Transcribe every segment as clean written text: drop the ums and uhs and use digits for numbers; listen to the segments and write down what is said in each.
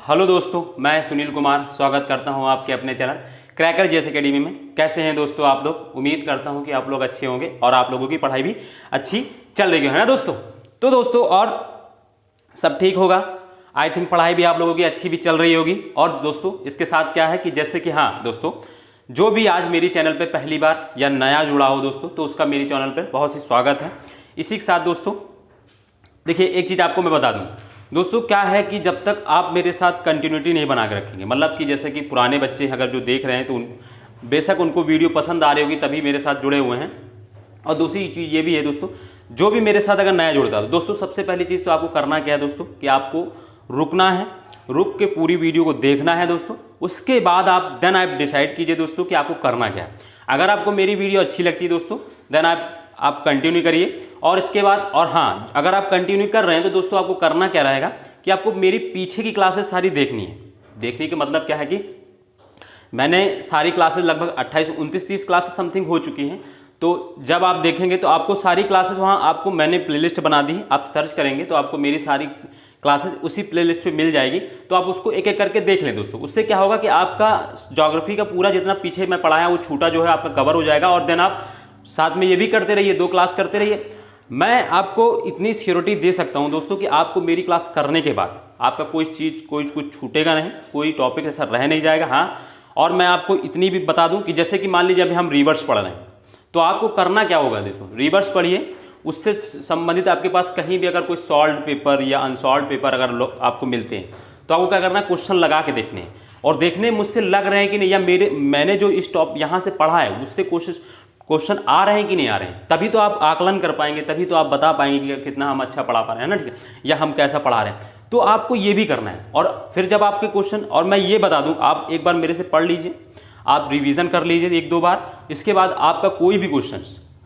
Hello दोस्तों, मैं सुनील कुमार स्वागत करता हूं आपके अपने चैनल क्रैकर जेएस एकेडमी में। कैसे हैं दोस्तों आप लोग? उम्मीद करता हूं कि आप लोग अच्छे होंगे और आप लोगों की पढ़ाई भी अच्छी चल रही है ना दोस्तों। तो दोस्तों और सब ठीक होगा। आई थिंक पढ़ाई भी आप लोगों की अच्छी भी चल रही होगी। और दोस्तों इसके साथ क्या है कि जैसे कि हाँ दोस्तों, जो भी आज मेरी चैनल पर पहली बार या नया जुड़ा हो दोस्तों, तो उसका मेरी चैनल पर बहुत ही स्वागत है। इसी के साथ दोस्तों देखिए, एक चीज़ आपको मैं बता दूं दोस्तों, क्या है कि जब तक आप मेरे साथ कंटिन्यूटी नहीं बना के रखेंगे, मतलब कि जैसे कि पुराने बच्चे अगर जो देख रहे हैं तो बेशक उनको वीडियो पसंद आ रही होगी तभी मेरे साथ जुड़े हुए हैं। और दूसरी चीज़ ये भी है दोस्तों, जो भी मेरे साथ अगर नया जुड़ता है दोस्तों, सबसे पहली चीज़ तो आपको करना क्या है दोस्तों कि आपको रुकना है, रुक के पूरी वीडियो को देखना है दोस्तों। उसके बाद आप डिसाइड कीजिए दोस्तों कि आपको करना क्या है। अगर आपको मेरी वीडियो अच्छी लगती है दोस्तों, देन आप कंटिन्यू करिए। और इसके बाद और हाँ, अगर आप कंटिन्यू कर रहे हैं तो दोस्तों आपको करना क्या रहेगा कि आपको मेरी पीछे की क्लासेस सारी देखनी है। देखने का मतलब क्या है कि मैंने सारी क्लासेस लगभग 28, 29, 30 क्लासेस समथिंग हो चुकी हैं। तो जब आप देखेंगे तो आपको सारी क्लासेस वहाँ आपको मैंने प्लेलिस्ट बना दी है। आप सर्च करेंगे तो आपको मेरी सारी क्लासेस उसी प्लेलिस्ट पे मिल जाएगी। तो आप उसको एक एक करके देख लें दोस्तों। उससे क्या होगा कि आपका ज्योग्राफी का पूरा जितना पीछे मैं पढ़ाया वो छूटा जो है आपका कवर हो जाएगा। और देन आप साथ में ये भी करते रहिए, 2 क्लास करते रहिए। मैं आपको इतनी सिक्योरिटी दे सकता हूं दोस्तों कि आपको मेरी क्लास करने के बाद आपका कोई चीज़ कुछ छूटेगा नहीं, कोई टॉपिक ऐसा रह नहीं जाएगा। हाँ, और मैं आपको इतनी भी बता दूं कि जैसे कि मान लीजिए अभी हम रिवर्स पढ़ रहे हैं तो आपको करना क्या होगा दोस्तों, रिवर्स पढ़िए। उससे संबंधित आपके पास कहीं भी अगर कोई सॉल्व पेपर या अनसॉल्व पेपर अगर आपको मिलते हैं तो आपको क्या करना है, क्वेश्चन लगा के देखने हैं और देखने मुझसे लग रहे हैं कि नहीं, या मैंने जो इस यहाँ से पढ़ा है उससे क्वेश्चन आ रहे हैं कि नहीं आ रहे हैं। तभी तो आप आकलन कर पाएंगे, तभी तो आप बता पाएंगे कि कितना हम अच्छा पढ़ा पा रहे हैं ना, ठीक है, या हम कैसा पढ़ा रहे हैं। तो आपको ये भी करना है। और फिर जब आपके क्वेश्चन, और मैं ये बता दूं, आप एक बार मेरे से पढ़ लीजिए, आप रिवीजन कर लीजिए 1-2 बार। इसके बाद आपका कोई भी क्वेश्चन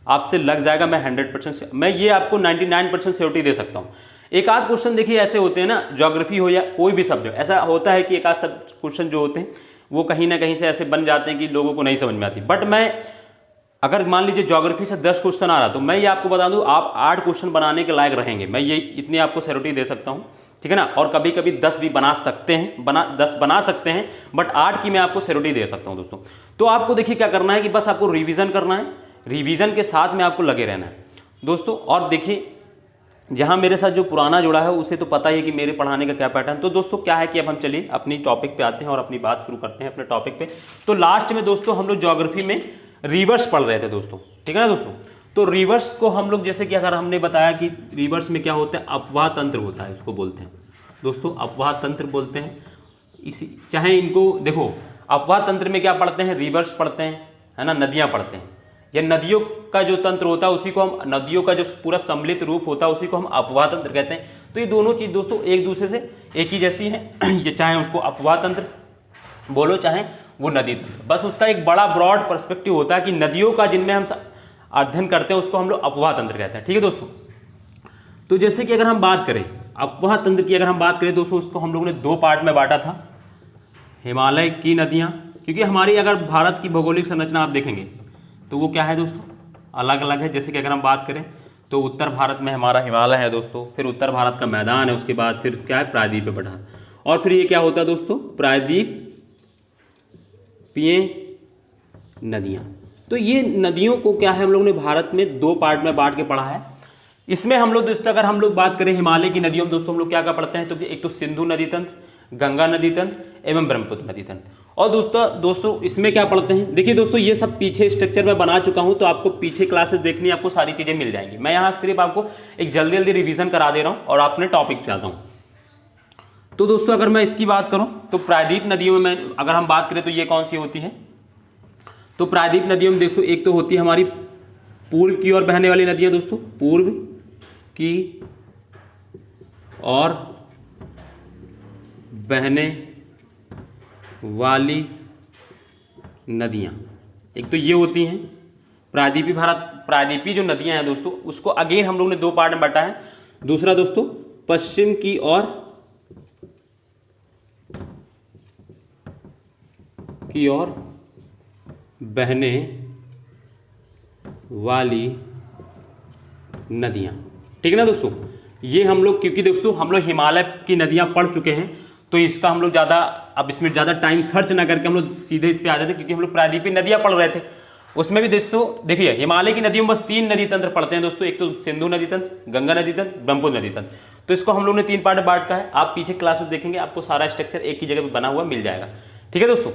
आपसे लग जाएगा। मैं 100%, मैं ये आपको 99% श्योरिटी दे सकता हूँ। एक आध क्वेश्चन देखिए ऐसे होते हैं ना, ज्योग्राफी हो या कोई भी सब्जेक्ट, ऐसा होता है कि एक आध सब क्वेश्चन जो होते हैं वो कहीं ना कहीं से ऐसे बन जाते हैं कि लोगों को नहीं समझ में आती। बट मैं अगर मान लीजिए ज्योग्राफी से 10 क्वेश्चन आ रहा तो मैं ये आपको बता दूं आप 8 क्वेश्चन बनाने के लायक रहेंगे। मैं ये इतनी आपको श्योरिटी दे सकता हूं, ठीक है ना। और कभी कभी 10 भी बना सकते हैं, 10 बना सकते हैं, बट 8 की मैं आपको श्योरिटी दे सकता हूं दोस्तों। तो आपको देखिए क्या करना है कि बस आपको रिवीजन करना है, रिवीजन के साथ में आपको लगे रहना है दोस्तों। और देखिए, जहाँ मेरे साथ जो पुराना जुड़ा है उसे तो पता ही है कि मेरे पढ़ाने का क्या पैटर्न। तो दोस्तों क्या है कि अब हम चलिए अपनी टॉपिक पे आते हैं और अपनी बात शुरू करते हैं अपने टॉपिक पे। तो लास्ट में दोस्तों हम लोग ज्योग्राफी में रिवर्स पढ़ रहे थे दोस्तों, ठीक है ना दोस्तों। तो रिवर्स को हम लोग जैसे कि अगर हमने बताया कि रिवर्स में क्या होता है, अपवाह तंत्र होता है, इसको बोलते हैं दोस्तों, अपवाह तंत्र बोलते हैं इसी। चाहे इनको देखो, अपवाह तंत्र में क्या पढ़ते हैं, रिवर्स पढ़ते हैं, है ना, नदियाँ पढ़ते हैं, या नदियों का जो तंत्र होता है उसी को हम, नदियों का जो पूरा सम्मिलित रूप होता है उसी को हम अपवाह तंत्र कहते हैं। तो ये दोनों चीज़ दोस्तों एक दूसरे से एक ही जैसी हैं। ये चाहे उसको अपवाह तंत्र बोलो चाहे वो नदी तंत्र, बस उसका एक बड़ा ब्रॉड पर्सपेक्टिव होता है कि नदियों का जिनमें हम अध्ययन करते हैं उसको हम लोग अपवाह तंत्र कहते हैं, ठीक है दोस्तों। तो जैसे कि अगर हम बात करें अपवाह तंत्र की, अगर हम बात करें दोस्तों, उसको हम लोगों ने 2 पार्ट में बांटा था। हिमालय की नदियाँ, क्योंकि हमारी अगर भारत की भौगोलिक संरचना आप देखेंगे तो वो क्या है दोस्तों, अलग अलग है। जैसे कि अगर हम बात करें तो उत्तर भारत में हमारा हिमालय है दोस्तों, फिर उत्तर भारत का मैदान है, उसके बाद फिर क्या है, प्रायद्वीपीय पठार, और फिर ये क्या होता है दोस्तों, प्रायद्वीपीय नदियाँ। तो ये नदियों को क्या है हम लोग ने भारत में 2 पार्ट में बांट के पढ़ा है। इसमें हम लोग दोस्तों अगर हम लोग बात करें हिमालय की नदियों में दोस्तों, हम लोग क्या क्या पढ़ते हैं, तो एक तो सिंधु नदी तंत्र, गंगा नदी तंत्र एवं ब्रह्मपुत्र नदी तंत्र। और दोस्तों इसमें क्या पढ़ते हैं, देखिए दोस्तों ये सब पीछे स्ट्रक्चर में बना चुका हूं, तो आपको पीछे क्लासेस देखनी, आपको सारी चीज़ें मिल जाएंगी। मैं यहाँ सिर्फ आपको एक जल्दी रिवीजन करा दे रहा हूँ और अपने टॉपिक पे आता हूँ। तो दोस्तों अगर मैं इसकी बात करूँ तो प्रायद्वीप नदियों में अगर हम बात करें तो ये कौन सी होती है, तो प्रायद्वीप नदियों में दोस्तों एक तो होती है हमारी पूर्व की ओर बहने वाली नदियाँ दोस्तों, पूर्व की और बहने वाली नदियाँ, एक तो ये होती हैं प्रायद्वीपीय प्रायद्वीपीय जो नदियाँ हैं दोस्तों, उसको अगेन हम लोग ने 2 पार्ट में बांटा है। दूसरा दोस्तों पश्चिम की ओर बहने वाली नदियाँ, ठीक है ना दोस्तों। ये हम लोग, क्योंकि दोस्तों हम लोग हिमालय की नदियाँ पढ़ चुके हैं तो इसका हम लोग ज़्यादा, अब इसमें ज़्यादा टाइम खर्च ना करके हम लोग सीधे इस पर आ जाते, क्योंकि हम लोग प्रायद्वीपीय नदियाँ पढ़ रहे थे। उसमें भी दोस्तों देखिए, हिमालय की नदियों में बस 3 नदी तंत्र पढ़ते हैं दोस्तों, एक तो सिंधु नदी तंत्र, गंगा नदी तंत्र, ब्रह्मपुत्र नदी तंत्र। तो इसको हम लोग ने 3 पार्ट में बांटा है। आप पीछे क्लासेस देखेंगे, आपको सारा स्ट्रक्चर एक ही जगह पर बना हुआ मिल जाएगा। ठीक है दोस्तों,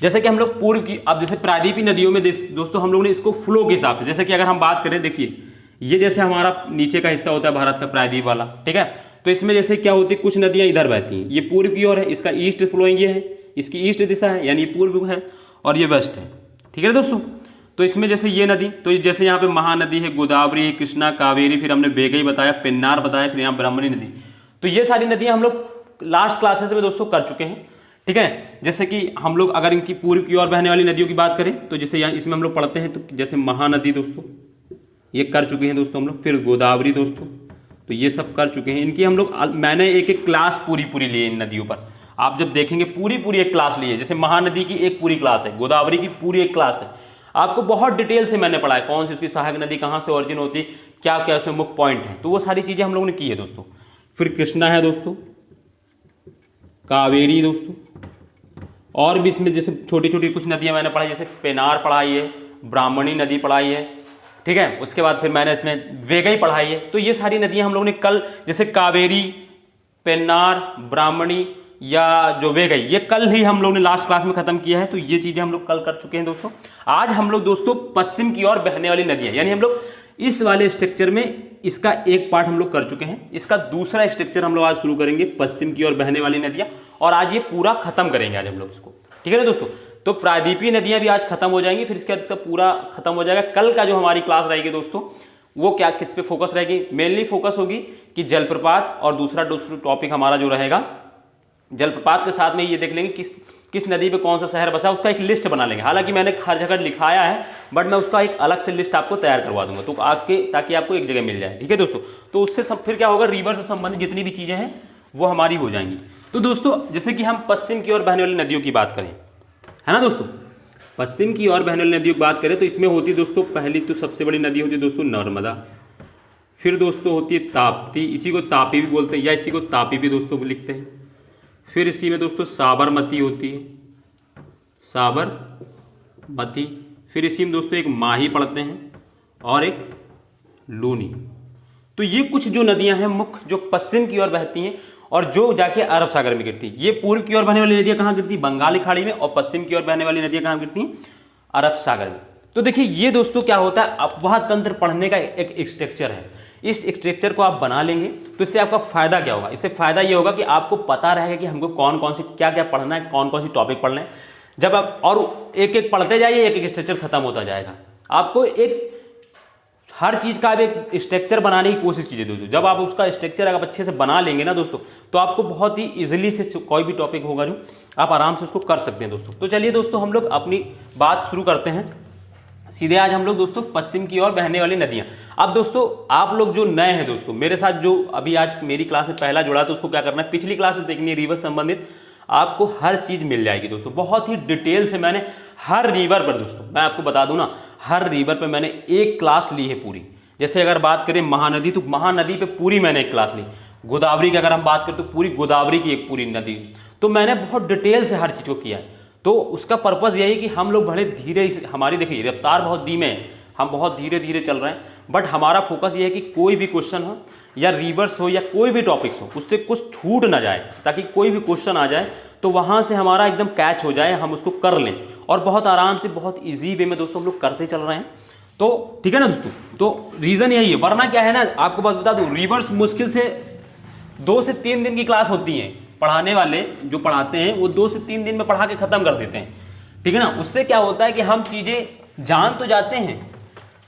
जैसे कि हम लोग पूर्व की, अब जैसे प्रायद्वीपीय नदियों में दोस्तों हम लोग ने इसको फ्लो के हिसाब से, जैसे कि अगर हम बात करें, देखिए ये जैसे हमारा नीचे का हिस्सा होता है भारत का प्रायद्वीप वाला, ठीक है। तो इसमें जैसे क्या होती है, कुछ नदियां इधर बहती हैं, ये पूर्व की ओर है, इसका ईस्ट फ्लोइंग ये है, इसकी ईस्ट दिशा है यानी पूर्व है, और ये वेस्ट है। ठीक है दोस्तों, तो इसमें जैसे ये नदी, तो जैसे यहाँ पे महानदी है, गोदावरी, कृष्णा, कावेरी, फिर हमने बेगई बताया, पेन्नार बताया, फिर यहाँ ब्राह्मणी नदी। तो ये सारी नदियाँ हम लोग लास्ट क्लासेस में दोस्तों कर चुके हैं। ठीक है, जैसे कि हम लोग अगर इनकी पूर्व की ओर बहने वाली नदियों की बात करें, तो जैसे यहाँ इसमें हम लोग पढ़ते हैं, तो जैसे महानदी दोस्तों ये कर चुके हैं दोस्तों हम लोग, फिर गोदावरी दोस्तों, तो ये सब कर चुके हैं। इनकी हम लोग, मैंने एक एक क्लास पूरी ली है इन नदियों पर। आप जब देखेंगे पूरी एक क्लास ली है, जैसे महानदी की एक पूरी क्लास है, गोदावरी की पूरी एक क्लास है, आपको बहुत डिटेल से मैंने पढ़ा है, कौन सी उसकी सहायक नदी, कहाँ से ऑरिजिन होती है, क्या क्या उसमें मुख्य पॉइंट है, तो वो सारी चीज़ें हम लोगों ने की है दोस्तों। फिर कृष्णा है दोस्तों, कावेरी दोस्तों, और भी इसमें जैसे छोटी छोटी कुछ नदियाँ मैंने पढ़ाई, जैसे पेनार पढ़ाई है, ब्राह्मणी नदी पढ़ाई है। ठीक है, उसके बाद फिर मैंने इसमें वेगई पढ़ाई है। तो ये सारी नदियाँ हम लोगों ने कल, जैसे कावेरी, पेन्नार, ब्राह्मणी या जो वेगई, ये कल ही हम लोग ने लास्ट क्लास में खत्म किया है। तो ये चीज़ें हम लोग कल कर चुके हैं दोस्तों। आज हम लोग दोस्तों पश्चिम की ओर बहने वाली नदियाँ, यानी हम लोग इस वाले स्ट्रक्चर में इसका एक पार्ट हम लोग कर चुके हैं, इसका दूसरा स्ट्रक्चर हम लोग आज शुरू करेंगे, पश्चिम की ओर बहने वाली नदियाँ, और आज ये पूरा खत्म करेंगे आज हम लोग इसको। ठीक है ना दोस्तों, तो प्रायद्वीपीय नदियाँ भी आज खत्म हो जाएंगी, फिर इसके बाद इसका पूरा खत्म हो जाएगा। कल का जो हमारी क्लास रहेगी दोस्तों, वो क्या, किस पे फोकस रहेगी, मेनली फोकस होगी कि जलप्रपात, और दूसरा टॉपिक हमारा जो रहेगा जलप्रपात के साथ में ये देख लेंगे किस नदी पे कौन सा शहर बसा, उसका एक लिस्ट बना लेंगे। हालांकि मैंने हर जगह लिखाया है, बट मैं उसका एक अलग से लिस्ट आपको तैयार करवा दूंगा, तो ताकि आपको एक जगह मिल जाए। ठीक है दोस्तों, तो उससे फिर क्या होगा, रिवर से संबंधित जितनी भी चीज़ें हैं वो हमारी हो जाएंगी। तो दोस्तों जैसे कि हम पश्चिम की ओर बहने वाली नदियों की बात करें, है ना दोस्तों, पश्चिम की ओर बहने वाली नदियों की बात करें, तो इसमें होती है दोस्तों, पहली तो सबसे बड़ी नदी होती है दोस्तों नर्मदा, फिर दोस्तों होती है ताप्ती, इसी को तापी भी बोलते हैं, या इसी को तापी भी दोस्तों लिखते हैं। फिर इसी में दोस्तों साबरमती होती है, साबरमती। फिर इसी में दोस्तों एक माही पढ़ते हैं और एक लूनी। तो ये कुछ जो नदियां हैं मुख्य, जो पश्चिम की ओर बहती हैं और जो जाके अरब सागर में गिरती है। ये पूर्व की ओर बहने वाली नदियां कहाँ गिरती है, बंगाली खाड़ी में, और पश्चिम की ओर बहने वाली नदियां कहाँ गिरती हैं, अरब सागर में। तो देखिए ये दोस्तों क्या होता है, अफवाह तंत्र पढ़ने का एक स्ट्रक्चर है। इस स्ट्रक्चर को आप बना लेंगे तो इससे आपका फायदा क्या होगा, इससे फायदा ये होगा कि आपको पता रहेगा कि हमको कौन कौन सी क्या क्या पढ़ना है, कौन कौन सी टॉपिक पढ़ना है। जब आप और एक एक पढ़ते जाइए, एक एक स्ट्रक्चर खत्म होता जाएगा। आपको एक हर चीज़ का आप एक स्ट्रक्चर बनाने की कोशिश कीजिए दोस्तों। जब आप उसका स्ट्रक्चर अगर अच्छे से बना लेंगे ना दोस्तों, तो आपको बहुत ही इजीली से कोई भी टॉपिक होगा जो आप आराम से उसको कर सकते हैं दोस्तों। तो चलिए दोस्तों हम लोग अपनी बात शुरू करते हैं सीधे। आज हम लोग दोस्तों पश्चिम की ओर बहने वाली नदियाँ। अब दोस्तों आप लोग जो नए हैं दोस्तों, मेरे साथ जो अभी आज मेरी क्लास में पहला जुड़ा, तो उसको क्या करना है, पिछली क्लासेस देखनी है, रिवर संबंधित आपको हर चीज़ मिल जाएगी दोस्तों। बहुत ही डिटेल से मैंने हर रिवर पर दोस्तों, मैं आपको बता दूं ना, हर रिवर पर मैंने एक क्लास ली है पूरी। जैसे अगर बात करें महानदी, तो महानदी पे पूरी मैंने एक क्लास ली। गोदावरी की अगर हम बात करें तो पूरी गोदावरी की एक पूरी नदी, तो मैंने बहुत डिटेल से हर चीज़ को किया है। तो उसका पर्पज़ यही कि हम लोग बड़े धीरे, हमारी देखिए रफ्तार बहुत धीमे है, हम बहुत धीरे धीरे चल रहे हैं, बट हमारा फोकस ये है कि कोई भी क्वेश्चन हो या रिवर्स हो या कोई भी टॉपिक्स हो, उससे कुछ छूट ना जाए, ताकि कोई भी क्वेश्चन आ जाए तो वहाँ से हमारा एकदम कैच हो जाए, हम उसको कर लें, और बहुत आराम से बहुत ईजी वे में दोस्तों हम लोग करते चल रहे हैं। तो ठीक है ना दोस्तों, तो रीज़न यही है। वरना क्या है ना, आपको बात बता दूँ, रिवर्स मुश्किल से 2 से 3 दिन की क्लास होती है। पढ़ाने वाले जो पढ़ाते हैं वो 2 से 3 दिन में पढ़ा के ख़त्म कर देते हैं, ठीक है ना। उससे क्या होता है कि हम चीज़ें जान तो जाते हैं,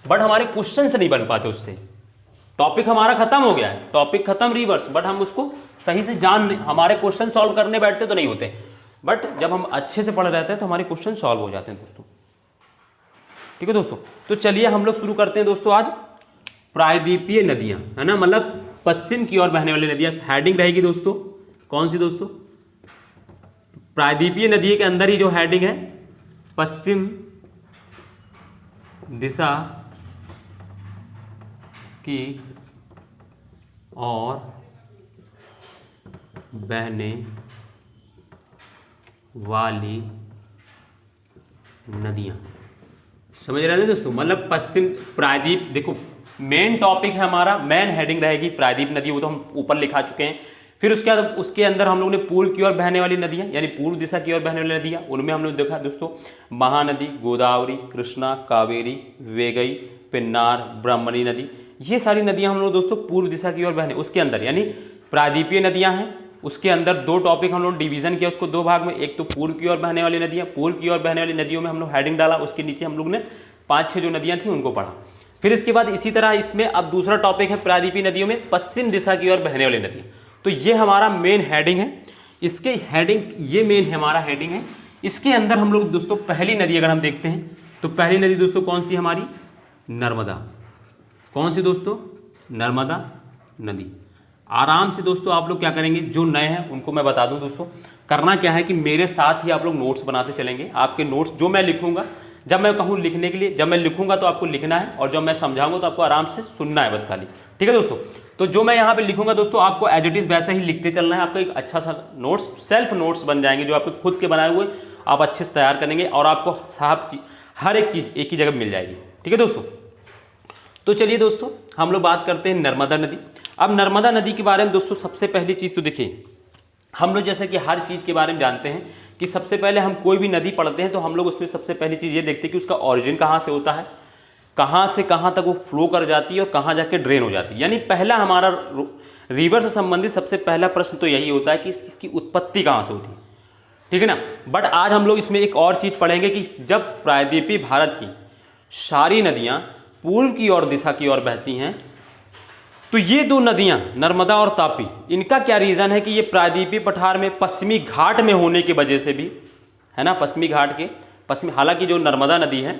बट हमारे क्वेश्चन से नहीं बन पाते। उससे टॉपिक हमारा खत्म हो गया है, टॉपिक खत्म रिवर्स, बट हम उसको सही से हमारे क्वेश्चन सॉल्व करने बैठते तो नहीं होते, बट जब हम अच्छे से पढ़ रहते हैं तो हमारे क्वेश्चन सॉल्व हो जाते हैं दोस्तों। ठीक है दोस्तों, तो चलिए हम लोग शुरू करते हैं दोस्तों आज प्रायद्वीपीय नदियाँ, है ना, मतलब पश्चिम की ओर बहने वाली नदियाँ। हेडिंग रहेगी दोस्तों कौन सी दोस्तों, प्रायद्वीपीय नदी के अंदर ही जो हेडिंग है, पश्चिम दिशा की और बहने वाली नदियाँ। समझ रहे हैं दोस्तों, मतलब पश्चिम प्रायद्वीप, देखो मेन टॉपिक है हमारा, मेन हेडिंग रहेगी प्रायद्वीप नदी, वो तो हम ऊपर लिखा चुके हैं। फिर उसके अंदर हम लोग ने पूर्व की ओर बहने वाली नदियाँ यानी पूर्व दिशा की ओर बहने वाली नदियाँ, उनमें हम लोग देखा दोस्तों महानदी, गोदावरी, कृष्णा, कावेरी, वेगई, पिन्नार, ब्रह्मणी नदी, ये सारी नदियाँ हम लोग दोस्तों पूर्व दिशा की ओर बहने, उसके अंदर यानी प्रायद्वीपीय नदियाँ हैं। उसके अंदर दो टॉपिक हम लोग डिवीजन किया उसको दो भाग में, एक तो पूर्व की ओर बहने वाली नदियाँ, पूर्व की ओर बहने वाली नदियों में हम लोग हेडिंग डाला, उसके नीचे हम लोग ने 5-6 जो नदियाँ थी उनको पढ़ा। फिर इसके बाद इसी तरह इसमें अब दूसरा टॉपिक है प्रायद्वीपीय नदियों में पश्चिम दिशा की ओर बहने वाली नदियाँ। तो ये हमारा मेन हेडिंग है, इसके हेडिंग ये मेन हमारा हेडिंग है। इसके अंदर हम लोग दोस्तों पहली नदी अगर हम देखते हैं तो पहली नदी दोस्तों कौन सी हमारी, नर्मदा। कौन सी दोस्तों, नर्मदा नदी। आराम से दोस्तों आप लोग क्या करेंगे, जो नए हैं उनको मैं बता दूं दोस्तों, करना क्या है कि मेरे साथ ही आप लोग नोट्स बनाते चलेंगे। आपके नोट्स जो मैं लिखूंगा, जब मैं कहूँ लिखने के लिए, जब मैं लिखूंगा तो आपको लिखना है, और जब मैं समझाऊंगा तो आपको आराम से सुनना है बस खाली, ठीक है दोस्तों। तो जो मैं यहाँ पे लिखूंगा दोस्तों आपको एज इट इज़ वैसा ही लिखते चलना है। आपका एक अच्छा सा नोट्स, सेल्फ नोट्स बन जाएंगे जो आपके खुद के बनाए हुए आप अच्छे से तैयार करेंगे, और आपको हर एक चीज़ एक ही जगह मिल जाएगी, ठीक है दोस्तों। तो चलिए दोस्तों हम लोग बात करते हैं नर्मदा नदी। अब नर्मदा नदी के बारे में दोस्तों सबसे पहली चीज़ तो देखिए, हम लोग जैसे कि हर चीज़ के बारे में जानते हैं कि सबसे पहले हम कोई भी नदी पढ़ते हैं तो हम लोग उसमें सबसे पहली चीज़ ये देखते हैं कि उसका ऑरिजिन कहाँ से होता है, कहाँ से कहाँ तक वो फ्लो कर जाती है और कहाँ जाके ड्रेन हो जाती है। यानी पहला हमारा रिवर से संबंधित सबसे पहला प्रश्न तो यही होता है कि इसकी उत्पत्ति कहाँ से होती है, ठीक है ना। बट आज हम लोग इसमें एक और चीज़ पढ़ेंगे कि जब प्रायद्वीपीय भारत की सारी नदियाँ पूर्व की ओर दिशा की ओर बहती हैं, तो ये दो नदियां नर्मदा और तापी, इनका क्या रीज़न है कि ये प्रायद्वीपीय पठार में पश्चिमी घाट में होने की वजह से भी, है ना, पश्चिमी घाट के पश्चिमी, हालांकि जो नर्मदा नदी है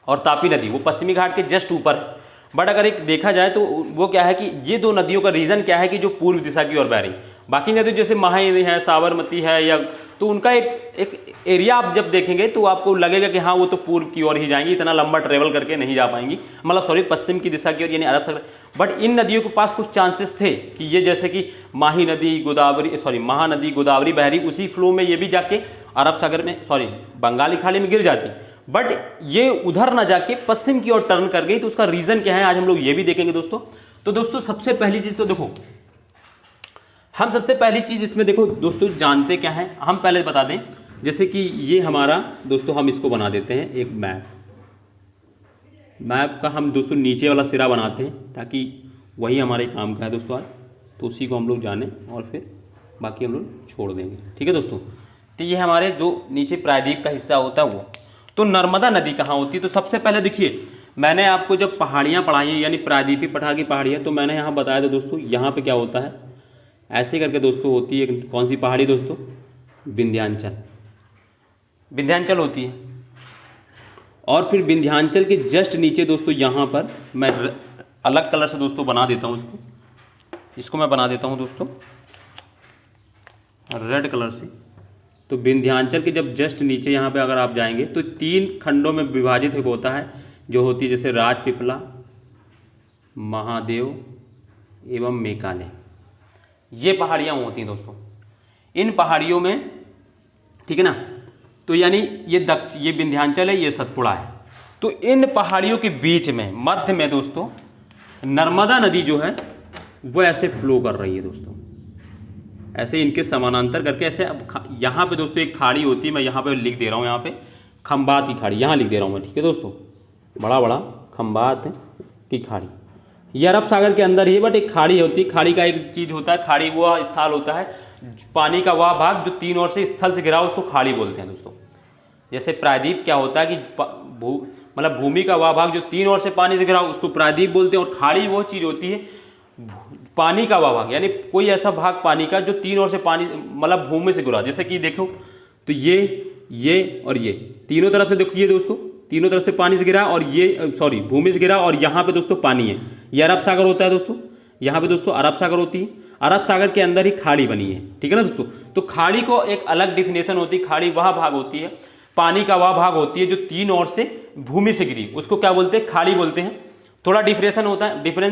और तापी नदी वो पश्चिमी घाट के जस्ट ऊपर है, बट अगर एक देखा जाए तो वो क्या है कि ये दो नदियों का रीज़न क्या है कि जो पूर्व दिशा की ओर बह रही। बाकी नदी जैसे महानदी है, साबरमती है, या तो उनका एक एरिया आप जब देखेंगे तो आपको लगेगा कि हाँ वो तो पूर्व की ओर ही जाएंगी, इतना लंबा ट्रेवल करके नहीं जा पाएंगी, मतलब सॉरी पश्चिम की दिशा की ओर यानी अरब सागर। बट इन नदियों के पास कुछ चांसेस थे कि ये जैसे कि माही नदी, गोदावरी, सॉरी महानदी, गोदावरी बह रही, उसी फ्लो में ये भी जाके अरब सागर में, सॉरी बंगाली खाड़ी में गिर जाती, बट ये उधर ना जाके पश्चिम की ओर टर्न कर गई। तो उसका रीज़न क्या है आज हम लोग ये भी देखेंगे दोस्तों। तो दोस्तों सबसे पहली चीज़ तो देखो, हम सबसे पहली चीज़ इसमें देखो दोस्तों जानते क्या है, हम पहले बता दें जैसे कि ये हमारा दोस्तों, हम इसको बना देते हैं एक मैप का हम दोस्तों नीचे वाला सिरा बनाते हैं ताकि वही हमारे काम का है दोस्तों आज, तो उसी को हम लोग जानें और फिर बाकी हम लोग छोड़ देंगे, ठीक है दोस्तों। तो ये हमारे जो नीचे प्रायद्वीप का हिस्सा होता है वो, तो नर्मदा नदी कहाँ होती है। तो सबसे पहले देखिए, मैंने आपको जब पहाड़ियाँ पढ़ाई हैं यानी प्रायद्वीपीय पठार की पहाड़ियाँ, तो मैंने यहाँ बताया था दोस्तों, यहाँ पे क्या होता है ऐसे करके दोस्तों होती है कौन सी पहाड़ी दोस्तों, विंध्याचल, विंध्याचल होती है। और फिर विंध्याचल के जस्ट नीचे दोस्तों यहाँ पर मैं अलग कलर से दोस्तों बना देता हूँ इसको मैं बना देता हूँ दोस्तों रेड कलर से। तो विंध्याचल के जब जस्ट नीचे यहाँ पे अगर आप जाएंगे तो 3 खंडों में विभाजित होता है, जो होती है जैसे राजपीपला, महादेव एवं मेकाले, ये पहाड़ियाँ होती हैं दोस्तों। इन पहाड़ियों में, ठीक है ना, तो यानी ये विंध्याचल है, ये सतपुड़ा है। तो इन पहाड़ियों के बीच में मध्य में दोस्तों नर्मदा नदी जो है वो ऐसे फ्लो कर रही है दोस्तों, ऐसे इनके समानांतर करके ऐसे। अब यहाँ पे दोस्तों एक खाड़ी होती है, मैं यहाँ पे लिख दे रहा हूँ, यहाँ पे खंबात की खाड़ी यहाँ लिख दे रहा हूँ मैं, ठीक है दोस्तों, बड़ा बड़ा खंबात की खाड़ी, ये अरब सागर के अंदर ही, बट एक खाड़ी होती है। खाड़ी का एक चीज़ होता है, खाड़ी वह स्थल होता है पानी का वह भाग जो 3 ओर से स्थल से घिरा हो, उसको खाड़ी बोलते हैं दोस्तों। जैसे प्रायद्वीप क्या होता है कि मतलब भूमि का वह भाग जो 3 ओर से पानी से घिरा हो उसको प्रायद्वीप बोलते हैं, और खाड़ी वो चीज़ होती है पानी का वह भाग, यानी कोई ऐसा भाग पानी का जो 3 ओर से पानी मतलब भूमि से घिरा। जैसे कि देखो तो ये और ये तीनों तरफ से देखिए दोस्तों, तीनों तरफ से पानी से गिरा, और ये सॉरी भूमि से गिरा, और यहाँ पे दोस्तों पानी है, ये अरब सागर होता है दोस्तों। यहाँ पे दोस्तों अरब सागर होती है, अरब सागर के अंदर ही खाड़ी बनी है, ठीक है ना दोस्तों। तो खाड़ी को एक अलग डिफिनेशन होती है, खाड़ी वह भाग होती है, पानी का वह भाग होती है जो 3 ओर से भूमि से गिरी, उसको क्या बोलते हैं, खाड़ी बोलते हैं। थोड़ा डिफरेंस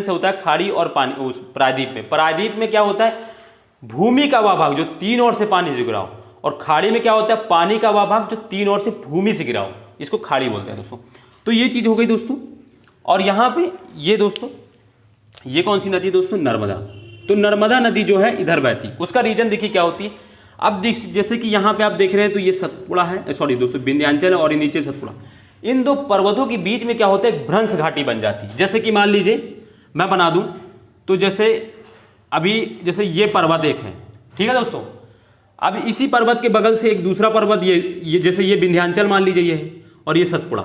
होता है खाड़ी और पानी। उस प्रायद्वीप में क्या होता है, भूमि का वह भाग जो तीन ओर से पानी से गिरा हो, और खाड़ी में क्या होता है, पानी का वह भाग जो तीन ओर से भूमि से गिरा हो, इसको खाड़ी बोलते हैं दोस्तों। तो ये चीज़ हो गई दोस्तों। और यहाँ पे ये दोस्तों, ये कौन सी नदी दोस्तों, नर्मदा। तो नर्मदा नदी जो है इधर बहती, उसका रीजन देखिए क्या होती है। अब जैसे कि यहाँ पे आप देख रहे हैं तो ये सतपुड़ा है, सॉरी दोस्तों विंध्याचल है, और ये नीचे सतपुड़ा। इन दो पर्वतों के बीच में क्या होता है, एक भ्रंश घाटी बन जाती है। जैसे कि मान लीजिए मैं बना दूं, तो जैसे अभी जैसे ये पर्वत एक है, ठीक है दोस्तों। अब इसी पर्वत के बगल से एक दूसरा पर्वत, ये जैसे ये विंध्याचल मान लीजिए ये है, और ये सतपुड़ा।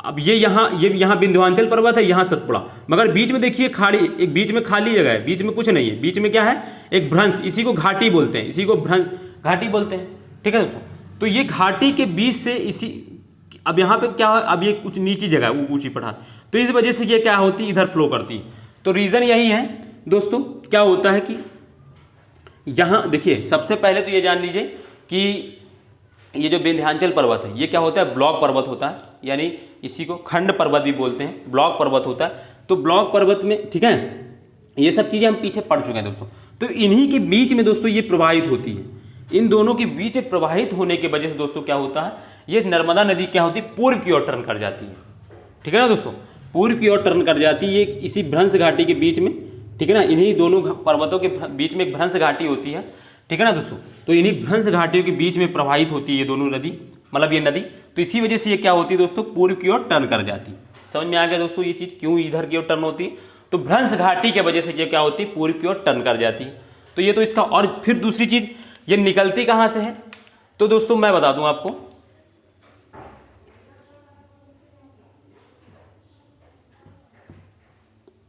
अब ये यहाँ विंध्याचल पर्वत है, यहाँ सतपुड़ा, मगर बीच में देखिए खाड़ी, एक बीच में खाली जगह है, बीच में कुछ नहीं है, बीच में क्या है, एक भ्रंश, इसी को घाटी बोलते हैं, इसी को भ्रंश घाटी बोलते हैं, ठीक है दोस्तों। तो ये घाटी के बीच से इसी, अब यहाँ पे क्या है, अब ये कुछ नीची जगह है, ऊंची पठार, तो इस वजह से ये क्या होती है, इधर फ्लो करती है। तो रीज़न यही है दोस्तों, क्या होता है कि यहाँ देखिए, सबसे पहले तो ये जान लीजिए कि ये जो विंध्याचल पर्वत है, ये क्या होता है, ब्लॉक पर्वत होता है, यानी इसी को खंड पर्वत भी बोलते हैं, ब्लॉक पर्वत होता है। तो ब्लॉक पर्वत में, ठीक है, ये सब चीज़ें हम पीछे पढ़ चुके हैं दोस्तों। तो इन्हीं के बीच में दोस्तों ये प्रवाहित होती है, इन दोनों के बीच में प्रवाहित होने की वजह से दोस्तों क्या होता है, ये नर्मदा नदी क्या होती है, पूर्व की ओर टर्न कर जाती है, ठीक है ना दोस्तों, पूर्व की ओर टर्न कर जाती है। ये इसी भ्रंश घाटी के बीच में, ठीक है ना, इन्हीं दोनों पर्वतों के बीच में एक भ्रंश घाटी होती है, ठीक है ना दोस्तों। तो इन्हीं भ्रंश घाटियों के बीच में प्रवाहित होती है ये दोनों नदी, मतलब ये नदी। तो इसी वजह से ये क्या होती है दोस्तों, पूर्व की ओर टर्न कर जाती है। समझ में आ गया दोस्तों ये चीज़, क्यों इधर की ओर टर्न होती है, तो भ्रंश घाटी की वजह से ये क्या होती है, पूर्व की ओर टर्न कर जाती है। तो ये तो इसका, और फिर दूसरी चीज़, ये निकलती कहाँ से है, तो दोस्तों मैं बता दूं आपको,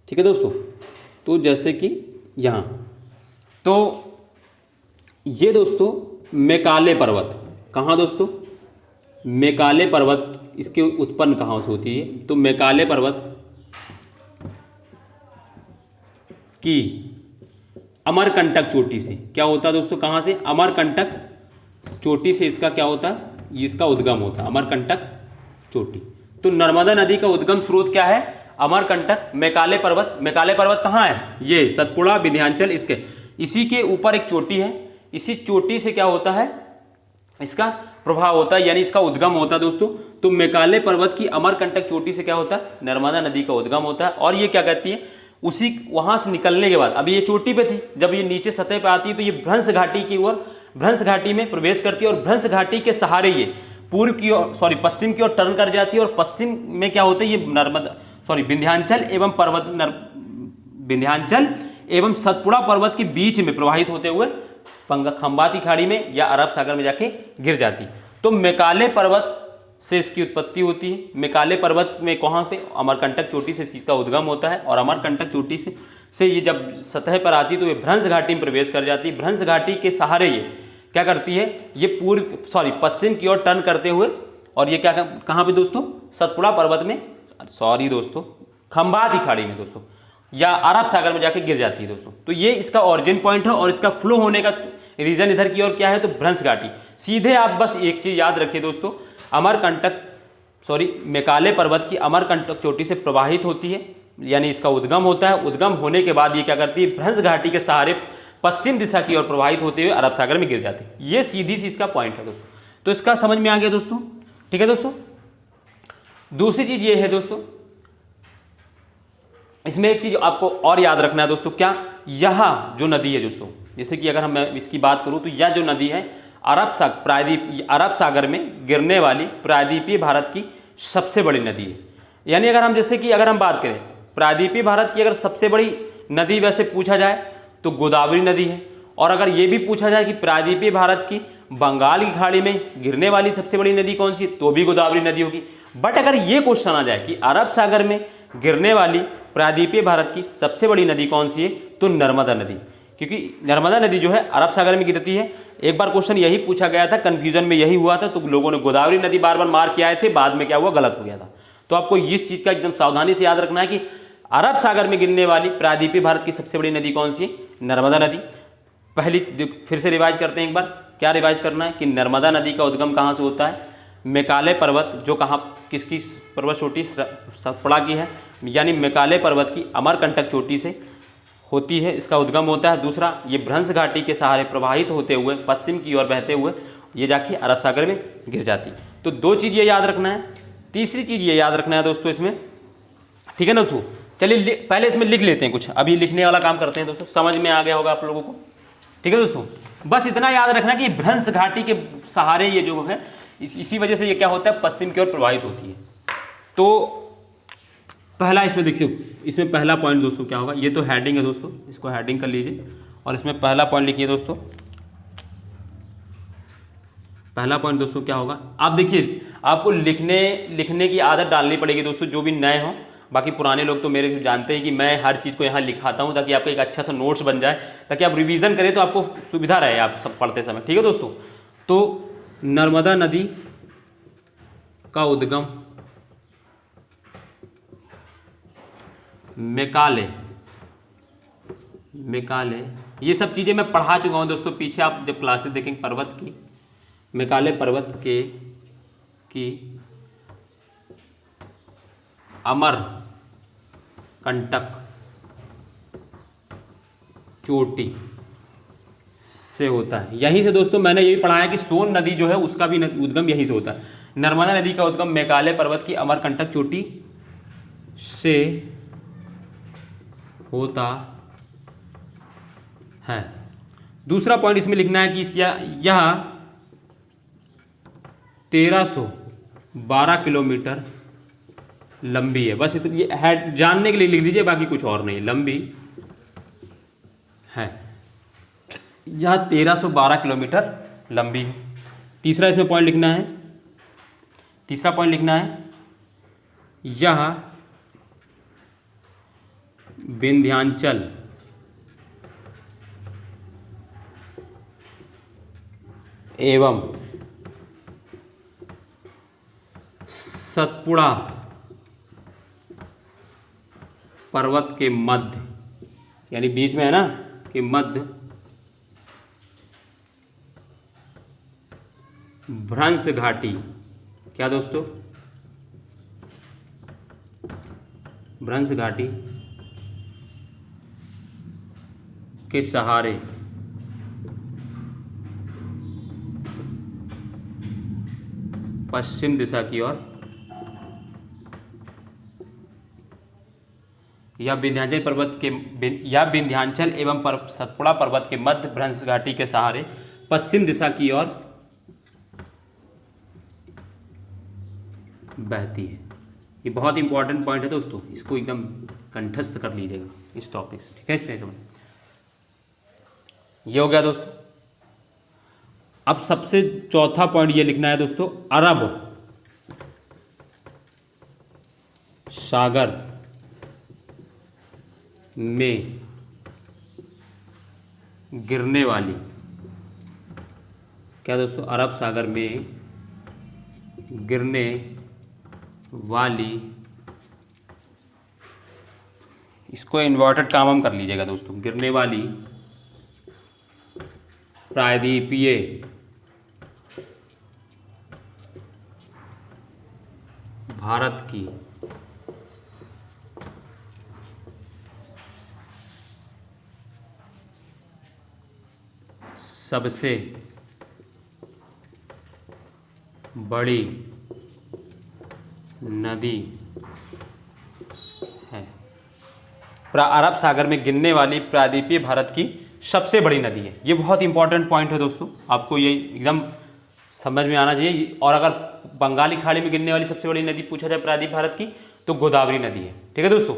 ठीक है दोस्तों। तो जैसे कि यहाँ, तो ये दोस्तों मेकाले पर्वत, कहाँ दोस्तों, मेकाले पर्वत, इसके उत्पन्न कहाँ से होती है, तो मेकाले पर्वत की अमरकंटक चोटी से क्या होता है दोस्तों, कहाँ से, अमरकंटक चोटी से इसका क्या होता है, इसका उद्गम होता है, अमरकंटक चोटी। तो नर्मदा नदी का उद्गम स्रोत क्या है, अमरकंटक, मेकाले पर्वत। मेकाले पर्वत कहाँ है, ये सतपुड़ा विंध्याचल, इसके इसी के ऊपर एक चोटी है, इसी चोटी से क्या होता है, इसका प्रभाव होता है, यानी इसका उद्गम होता है दोस्तों। तो मेकाले पर्वत की अमरकंटक चोटी से क्या होता है, नर्मदा नदी का उद्गम होता है। और ये क्या कहती है, उसी वहाँ से निकलने के बाद, अभी ये चोटी पे थी, जब ये नीचे सतह पे आती है तो ये भ्रंश घाटी की ओर, भ्रंश घाटी में प्रवेश करती है, और भ्रंश घाटी के सहारे ये पूर्व की ओर, सॉरी पश्चिम की ओर टर्न कर जाती है। और पश्चिम में क्या होता है, ये नर्मदा, सॉरी विंध्याचल एवं पर्वत, विंध्याचल एवं सतपुड़ा पर्वत के बीच में प्रवाहित होते हुए खंबाती खाड़ी में या अरब सागर में जाके गिर जाती। तो मेकाले पर्वत से इसकी उत्पत्ति होती है। मेकाले पर्वत में कहाँ पे, अमरकंटक चोटी से इसका उद्गम होता है, और अमरकंटक चोटी से ये जब सतह पर आती है तो ये भ्रंश घाटी में प्रवेश कर जाती है। भ्रंश घाटी के सहारे ये क्या करती है, ये पश्चिम की ओर टर्न करते हुए, और ये क्या कहाँ पे दोस्तों, सतपुड़ा पर्वत में, सॉरी दोस्तों, खंबाती खाड़ी में दोस्तों, या अरब सागर में जाके गिर जाती है दोस्तों। तो ये इसका ऑरिजिन पॉइंट है, और इसका फ्लो होने का रीजन इधर की ओर क्या है, तो भ्रंश घाटी। सीधे आप बस एक चीज़ याद रखिए दोस्तों, मेकाले पर्वत की अमरकंटक चोटी से प्रवाहित होती है, यानी इसका उद्गम होता है। उद्गम होने के बाद ये क्या करती है, भ्रंश घाटी के सहारे पश्चिम दिशा की ओर प्रवाहित होते हुए अरब सागर में गिर जाती है। ये सीधी सी इसका पॉइंट है दोस्तों। तो इसका समझ में आ गया दोस्तों, ठीक है दोस्तों। दूसरी चीज ये है दोस्तों, इसमें एक चीज आपको और याद रखना है दोस्तों, क्या, यह जो नदी है दोस्तों, जैसे कि अगर मैं इसकी बात करूं तो यह जो नदी है अरब सागर में गिरने वाली प्रायद्वीपीय भारत की सबसे बड़ी नदी है। यानी अगर हम जैसे कि अगर हम बात करें प्रायद्वीपीय भारत की अगर सबसे बड़ी नदी वैसे पूछा जाए तो गोदावरी नदी है, और अगर ये भी पूछा जाए कि प्रायद्वीपीय भारत की बंगाल की खाड़ी में गिरने वाली सबसे बड़ी नदी कौन सी, तो भी गोदावरी नदी होगी। बट अगर ये क्वेश्चन आ जाए कि अरब सागर में गिरने वाली प्रायद्वीपीय भारत की सबसे बड़ी नदी कौन सी है, तो नर्मदा नदी, क्योंकि नर्मदा नदी जो है अरब सागर में गिरती है। एक बार क्वेश्चन यही पूछा गया था, कन्फ्यूजन में यही हुआ था, तो लोगों ने गोदावरी नदी बार बार मार के आए थे, बाद में क्या हुआ, गलत हो गया था। तो आपको इस चीज़ का एकदम सावधानी से याद रखना है कि अरब सागर में गिरने वाली प्रायद्वीपीय भारत की सबसे बड़ी नदी कौन सी है, नर्मदा नदी। पहली फिर से रिवाइज करते हैं एक बार, क्या रिवाइज करना है कि नर्मदा नदी का उद्गम कहाँ से होता है, मेकाले पर्वत, जो कहाँ किसकी पर्वत चोटी, सतपुड़ा की है, यानी मेकाले पर्वत की अमरकंटक चोटी से होती है, इसका उद्गम होता है। दूसरा, ये भ्रंश घाटी के सहारे प्रवाहित होते हुए पश्चिम की ओर बहते हुए ये जाके अरब सागर में गिर जाती है। तो 2 चीज़ ये याद रखना है। तीसरी चीज़ ये याद रखना है दोस्तों इसमें, ठीक है ना दोस्तों। चलिए पहले इसमें लिख लेते हैं कुछ, अभी लिखने वाला काम करते हैं दोस्तों, समझ में आ गया होगा आप लोगों को, ठीक है दोस्तों। बस इतना याद रखना कि भ्रंश घाटी के सहारे ये जो है इसी वजह से ये क्या होता है, पश्चिम की ओर प्रवाहित होती है। तो पहला इसमें देखिए, इसमें पहला पॉइंट दोस्तों क्या होगा, ये तो हेडिंग है दोस्तों, इसको हेडिंग कर लीजिए और इसमें पहला पॉइंट लिखिए दोस्तों। पहला पॉइंट दोस्तों क्या होगा, आप देखिए आपको लिखने की आदत डालनी पड़ेगी दोस्तों, जो भी नए हों। बाकी पुराने लोग तो मेरे जानते हैं कि मैं हर चीज़ को यहाँ लिखाता हूँ ताकि आपका एक अच्छा सा नोट्स बन जाए, ताकि आप रिवीजन करें तो आपको सुविधा रहे आप सब पढ़ते समय, ठीक है दोस्तों। तो नर्मदा नदी का उद्गम मेकाले, ये सब चीज़ें मैं पढ़ा चुका हूँ दोस्तों पीछे, आप जब क्लासेस देखेंगे पर्वत की, मेकाले पर्वत की अमर कंटक चोटी से होता है। यहीं से दोस्तों मैंने यही पढ़ाया कि सोन नदी जो है उसका भी उद्गम यहीं से होता है। नर्मदा नदी का उद्गम मेकाले पर्वत की अमरकंटक चोटी से होता है। दूसरा पॉइंट इसमें लिखना है कि यह 1312 किलोमीटर लंबी है। बस इतनी है, जानने के लिए लिख दीजिए, बाकी कुछ और नहीं, लंबी है। यह 1312 किलोमीटर लंबी है। तीसरा इसमें पॉइंट लिखना है, तीसरा पॉइंट लिखना है, यह विंध्याचल एवं सतपुड़ा पर्वत के मध्य, यानी बीच में है ना, कि मध्य भ्रंश घाटी, क्या दोस्तों, भ्रंश घाटी के सहारे पश्चिम दिशा की ओर या विंध्याचल एवं सतपुड़ा पर्वत के मध्य भ्रंश घाटी के सहारे पश्चिम दिशा की ओर बहती है। ये बहुत इंपॉर्टेंट पॉइंट है दोस्तों, इसको एकदम कंठस्थ कर लीजिएगा इस टॉपिक से, ठीक है। इससे ये हो गया दोस्तों। अब सबसे चौथा पॉइंट ये लिखना है दोस्तों, अरब सागर में गिरने वाली, क्या दोस्तों, अरब सागर में गिरने वाली, इसको इन्वर्टेड कामम कर लीजिएगा दोस्तों, गिरने वाली प्रायद्वीपीय भारत की सबसे बड़ी नदी है। अरब सागर में गिरने वाली प्रायद्वीपीय भारत की सबसे बड़ी नदी है। ये बहुत इंपॉर्टेंट पॉइंट है दोस्तों, आपको ये एकदम समझ में आना चाहिए। और अगर बंगाली खाड़ी में गिरने वाली सबसे बड़ी नदी पूछा जाए प्रायद्वीप भारत की, तो गोदावरी नदी है, ठीक है दोस्तों।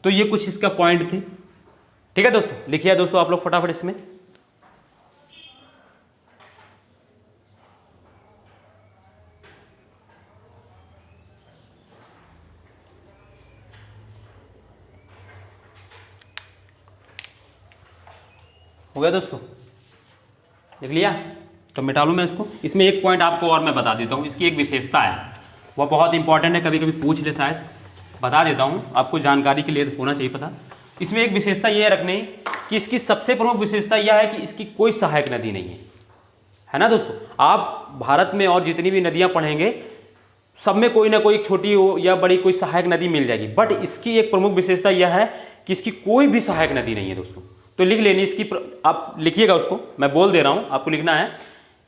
तो ये कुछ इसका पॉइंट थे, ठीक है दोस्तों। लिखिए दोस्तों आप लोग फटाफट इसमें। हो गया दोस्तों, लिख लिया? तो मिटा लूँ मैं इसको। इसमें एक पॉइंट आपको और मैं बता देता हूँ, इसकी एक विशेषता है, वह बहुत इंपॉर्टेंट है, कभी कभी पूछ ले शायद, बता देता हूँ आपको, जानकारी के लिए तो होना चाहिए पता। इसमें एक विशेषता ये रखनी कि इसकी सबसे प्रमुख विशेषता यह है कि इसकी कोई सहायक नदी नहीं है ना दोस्तों। आप भारत में और जितनी भी नदियाँ पढ़ेंगे सब में कोई ना कोई एक छोटी हो या बड़ी कोई सहायक नदी मिल जाएगी, बट इसकी एक प्रमुख विशेषता यह है कि इसकी कोई भी सहायक नदी नहीं है दोस्तों। तो लिख लेनी इसकी, आप लिखिएगा उसको, मैं बोल दे रहा हूँ, आपको लिखना है।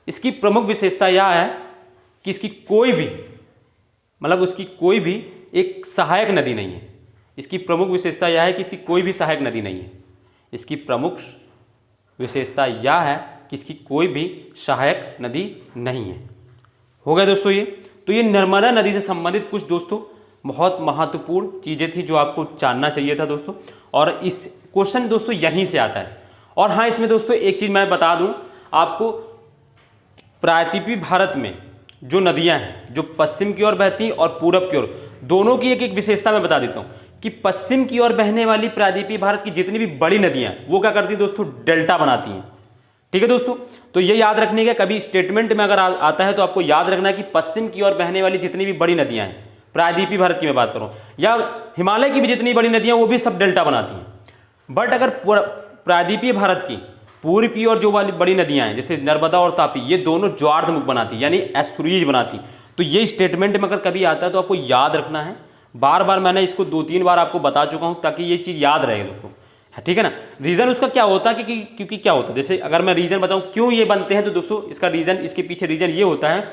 इसकी प्रमुख विशेषता यह है कि इसकी कोई भी, मतलब उसकी कोई भी एक सहायक नदी नहीं है। इसकी प्रमुख विशेषता यह है कि इसकी कोई भी सहायक नदी नहीं है। इसकी प्रमुख विशेषता यह है कि इसकी कोई भी सहायक नदी नहीं है। हो गया दोस्तों ये। तो ये नर्मदा नदी से संबंधित कुछ दोस्तों बहुत महत्वपूर्ण चीज़ें थी जो आपको जानना चाहिए था दोस्तों, और इस क्वेश्चन दोस्तों यहीं से आता है। और हाँ, इसमें दोस्तों एक चीज़ मैं बता दूं आपको, प्रायद्वीपीय भारत में जो नदियां हैं, जो पश्चिम की ओर बहती हैं और पूरब की ओर, दोनों की एक एक विशेषता मैं बता देता हूँ कि पश्चिम की ओर बहने वाली प्रायद्वीपीय भारत की जितनी भी बड़ी नदियां हैं वो क्या करती हैं दोस्तों, डेल्टा बनाती हैं। ठीक है दोस्तों, तो ये याद रखने का, कभी स्टेटमेंट में अगर आता है तो आपको याद रखना है कि पश्चिम की ओर बहने वाली जितनी भी बड़ी नदियां हैं, प्रायद्वीपीय भारत की मैं बात करूं, या हिमालय की भी जितनी बड़ी नदियां वो भी सब डेल्टा बनाती हैं। बट अगर प्रायद्वीपीय भारत की पूर्व की ओर जो वाली बड़ी नदियां हैं जैसे नर्मदा और तापी, ये दोनों ज्वारमुख बनाती यानी एस्टुरीज बनाती। तो ये स्टेटमेंट में अगर कभी आता है तो आपको याद रखना है। बार बार मैंने इसको 2-3 बार आपको बता चुका हूँ ताकि ये चीज़ याद रहे दोस्तों, ठीक है ना। रीज़न उसका क्या होता है क्योंकि क्या होता है, जैसे अगर मैं रीज़न बताऊँ क्यों ये बनते हैं तो दोस्तों इसका रीज़न, इसके पीछे रीज़न ये होता है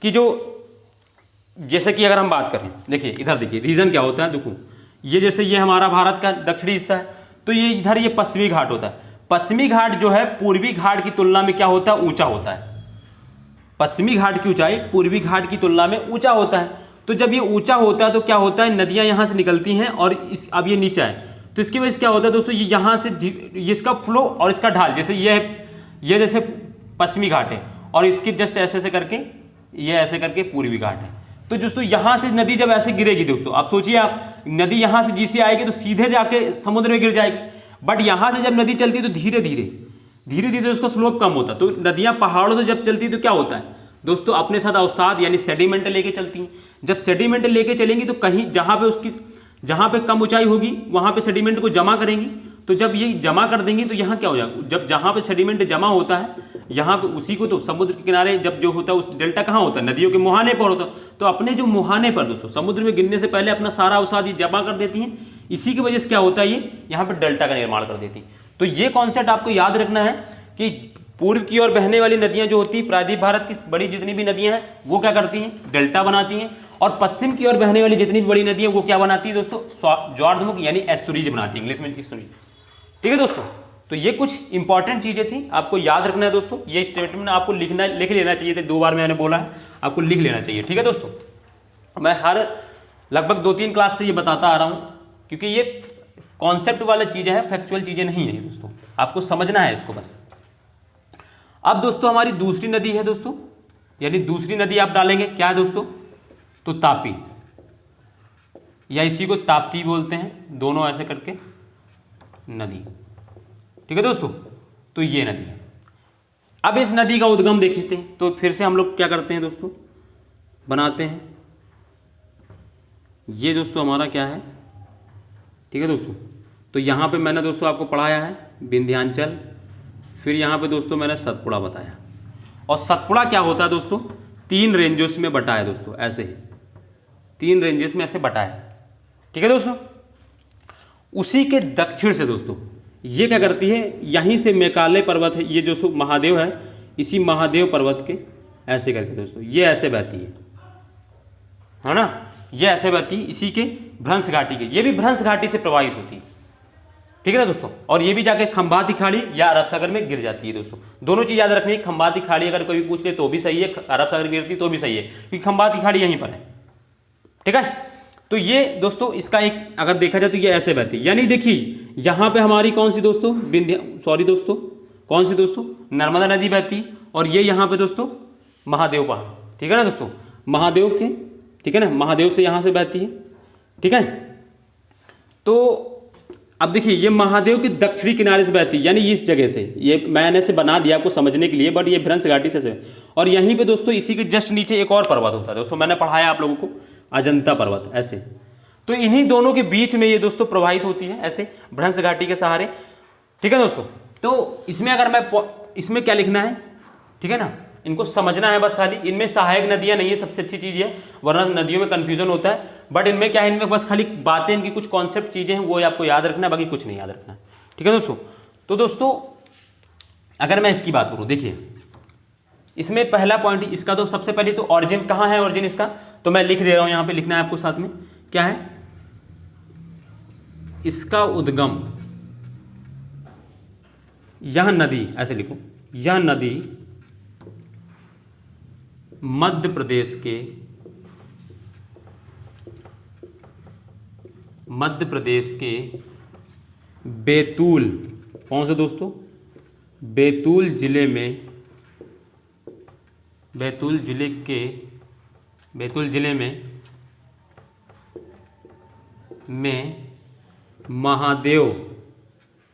कि जो, जैसे कि अगर हम बात करें, देखिए इधर देखिए रीज़न क्या होता है, देखो ये जैसे ये हमारा भारत का दक्षिणी हिस्सा है, तो ये इधर ये पश्चिमी घाट होता है। पश्चिमी घाट जो है पूर्वी घाट की तुलना में क्या होता है, ऊंचा होता है। पश्चिमी घाट की ऊंचाई पूर्वी घाट की तुलना में ऊंचा होता है। तो जब ये ऊंचा होता है तो क्या होता है, नदियां यहाँ से निकलती हैं और अब ये नीचा है, तो इसकी वजह से क्या होता है दोस्तों, ये यहाँ से इसका फ्लो और इसका ढाल, जैसे ये जैसे पश्चिमी घाट है और इसके जस्ट ऐसे ऐसे करके ये ऐसे करके पूर्वी घाट है। तो दोस्तों यहाँ से नदी जब ऐसे गिरेगी दोस्तों, आप सोचिए, आप नदी यहाँ से जिसे आएगी तो सीधे जाके समुद्र में गिर जाएगी। बट यहाँ से जब नदी चलती है तो धीरे धीरे उसका स्लोप कम होता है। तो नदियाँ पहाड़ों से जब चलती है तो क्या होता है दोस्तों, अपने साथ अवसाद यानी सेडिमेंट लेके चलती हैं। जब सेडिमेंट लेके चलेंगी तो कहीं जहाँ पे कम ऊंचाई होगी वहाँ पे सेडिमेंट को जमा करेंगी। तो जब ये जमा कर देंगी तो यहाँ क्या हो जाएगा, जब जहाँ पे सेडिमेंट जमा होता है यहाँ पे उसी को तो समुद्र के किनारे जब जो होता है उस डेल्टा कहाँ होता है, नदियों के मुहाने पर होता है। तो अपने जो मुहाने पर दोस्तों समुद्र में गिरने से पहले अपना सारा अवसाद ये जमा कर देती हैं। इसी की वजह से क्या होता है, ये यहाँ पर डेल्टा का निर्माण कर देती है। तो ये कॉन्सेप्ट आपको याद रखना है कि पूर्व की ओर बहने वाली नदियां जो होती है, प्रायद्वीप भारत की बड़ी जितनी भी नदियां हैं वो क्या करती हैं, डेल्टा बनाती हैं। और पश्चिम की ओर बहने वाली जितनी भी बड़ी नदियां वो क्या बनाती है दोस्तों, ज्वारमुख यानी एस्टुरीज बनाती है, इंग्लिश में एस्टुरीज। ठीक है दोस्तों, तो ये कुछ इंपॉर्टेंट चीजें थी, आपको याद रखना है दोस्तों। ये स्टेटमेंट आपको लिख लेना चाहिए थे, 2 बार मैंने बोला है, आपको लिख लेना चाहिए। ठीक है दोस्तों, मैं हर लगभग 2-3 क्लास से ये बताता आ रहा हूँ क्योंकि ये कॉन्सेप्ट वाला चीज़ें हैं, फैक्चुअल चीज़ें नहीं है दोस्तों, आपको समझना है इसको बस। अब दोस्तों हमारी दूसरी नदी है दोस्तों, यानी दूसरी नदी आप डालेंगे क्या है दोस्तों, तो तापी, या इसी को ताप्ती बोलते हैं, दोनों ऐसे करके नदी। ठीक है दोस्तों, तो ये नदी है। अब इस नदी का उद्गम देखते हैं, तो फिर से हम लोग क्या करते हैं दोस्तों, बनाते हैं। ये दोस्तों हमारा क्या है, ठीक है दोस्तों, तो यहाँ पे मैंने दोस्तों आपको पढ़ाया है विंध्याचल, फिर यहाँ पे दोस्तों मैंने सतपुड़ा बताया। और सतपुड़ा क्या होता है दोस्तों, 3 रेंजेस में बटा है दोस्तों, ऐसे ही 3 रेंजेस में ऐसे बटा है। ठीक है दोस्तों, उसी के दक्षिण से दोस्तों ये क्या करती है, यहीं से मेघालय पर्वत है, ये जो महादेव है, इसी महादेव पर्वत के ऐसे करके दोस्तों ये ऐसे बहती है ना, ये ऐसे बहती है इसी के भ्रंश घाटी के, ये भी भ्रंश घाटी से प्रभावित होती है। ठीक है ना दोस्तों, और ये भी जाके खंभाती खाड़ी या अरब सागर में गिर जाती है दोस्तों। दोनों चीज़ याद रखनी है, खंभाती खाड़ी अगर कोई पूछ ले तो भी सही है, अरब सागर गिरती तो भी सही है, क्योंकि खंभाती खाड़ी यहीं पर है। ठीक है, तो ये दोस्तों इसका एक अगर देखा जाए तो ये ऐसे बहती है, यानी देखिए यहाँ पे हमारी कौन सी दोस्तों, दोस्तों कौन सी दोस्तों, नर्मदा नदी बहती है, और ये यहाँ पे दोस्तों महादेव पहाड़। ठीक है ना दोस्तों, महादेव के, ठीक है ना, महादेव से यहाँ से बहती है। ठीक है, तो अब देखिए ये महादेव के दक्षिणी किनारे से बहती है, यानी इस जगह से, ये मैंने से बना दिया आपको समझने के लिए, बट ये भ्रंश घाटी से। और यहीं पे दोस्तों इसी के जस्ट नीचे एक और पर्वत होता है दोस्तों, मैंने पढ़ाया आप लोगों को, अजंता पर्वत ऐसे। तो इन्हीं दोनों के बीच में ये दोस्तों प्रवाहित होती है ऐसे भ्रंश घाटी के सहारे। ठीक है दोस्तों, तो इसमें अगर मैं इसमें क्या लिखना है, ठीक है ना, इनको समझना है बस खाली। इनमें सहायक नदियां नहीं है, सबसे अच्छी चीज़ है, वरना नदियों में कन्फ्यूजन होता है। बट इनमें क्या है, इनमें बस खाली बातें, इनकी कुछ कॉन्सेप्ट चीज़ें हैं वो आपको याद रखना है, बाकी कुछ नहीं याद रखना है। ठीक है दोस्तों। तो दोस्तों अगर मैं इसकी बात करूँ, देखिए इसमें पहला पॉइंट इसका, तो सबसे पहले तो ऑरिजिन कहाँ है, ऑरिजिन इसका तो मैं लिख दे रहा हूँ, यहाँ पे लिखना है आपको साथ में, क्या है इसका उद्गम, यह नदी, ऐसे लिखो, यह नदी मध्य प्रदेश के बैतूल, कौन से दोस्तों, बैतूल जिले में महादेव,